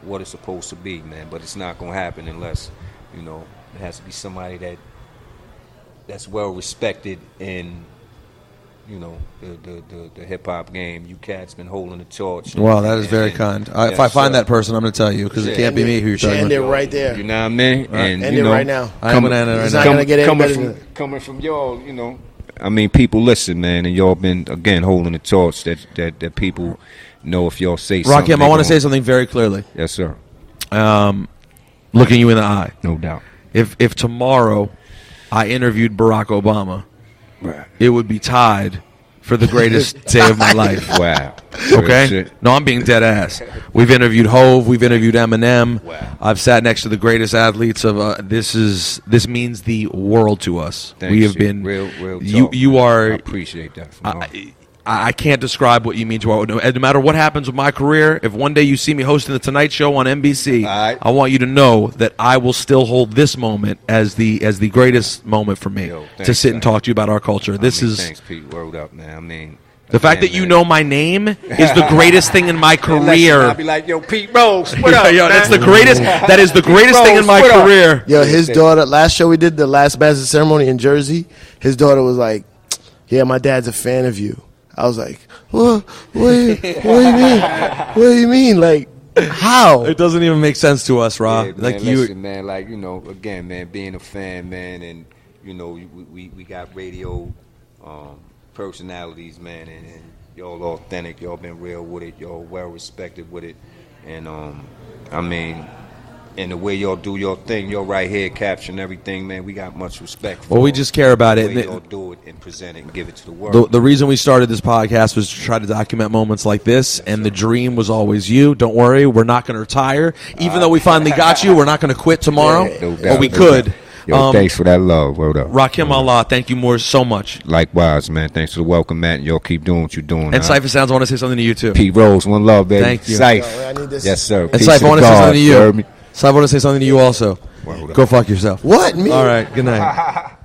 what it's supposed to be, man. But it's not gonna happen unless, you know, it has to be somebody that's well respected in, you know, the hip hop game. You cats been holding the torch. Wow, that is very And- kind. If yes, I find sir. that person, I'm going to tell you because it can't be me who you're talking End about. it right there. You know what I mean? And End you it know, right now. I'm going to end it right It's now. not gonna get any better than coming from y'all, you know. I mean, people listen, man, and y'all been again holding the torch that people know if y'all say something. Rakim, I want to say something very clearly. Yes, sir. Looking you in the eye. No doubt. If tomorrow I interviewed Barack Obama, Right. it would be tied for the greatest day of my life. Wow. Okay? Shit. No, I'm being dead ass. We've interviewed Hove. We've interviewed Eminem. Wow. I've sat next to the greatest athletes of. This means the world to us. Thanks, we have you. been real You talk, you man. are. I appreciate that. From all. I can't describe what you mean to our. No matter what happens with my career, if one day you see me hosting the Tonight Show on NBC, All right. I want you to know that I will still hold this moment as the greatest moment for me Yo, to thanks, sit and man. talk to you about our culture. This I mean, is thanks, Pete. Word up, man. I mean, the fact that you know my name is the greatest thing in my I'll career. be like, yo, Pete Rose, what up, Yo, man? that's the greatest. That is the greatest thing in my Rose, what up? career. Yo, his daughter, last show we did, the last bachelor ceremony in Jersey, his daughter was like, yeah, my dad's a fan of you. I was like, what do you mean? What do you mean? Like, how? It doesn't even make sense to us, Rob. Yeah, man, like you. listen, man, like, you know, again, man, being a fan, man, and, you know, we got radio personalities, man, and y'all authentic, y'all been real with it, y'all well respected with it, and, I mean, and the way y'all do your thing, y'all right here capturing everything, man, we got much respect for Well, we just care about the it. way y'all do it and present it and give it to the world. The reason we started this podcast was to try to document moments like this, and the dream was always you. Don't worry, we're not going to retire. Even though we finally got you, we're not going to quit tomorrow. Yeah, No but doubt, we no could. doubt. Yo, thanks for that love. Word up. Rakim Allah, thank you more so much. Likewise, man. Thanks for the welcome, Matt. And y'all keep doing what you're doing. And Cipha Sounds, I want to say something to you too. Pete Rose, one love, baby. Thank you. Ciph. Yo, I need this. Yes, sir. And Peace Cipha, I want to say God, something to heard you. me? Cipha, I want to say something to you also. Word up. Go fuck yourself. What? Me? All right, good night.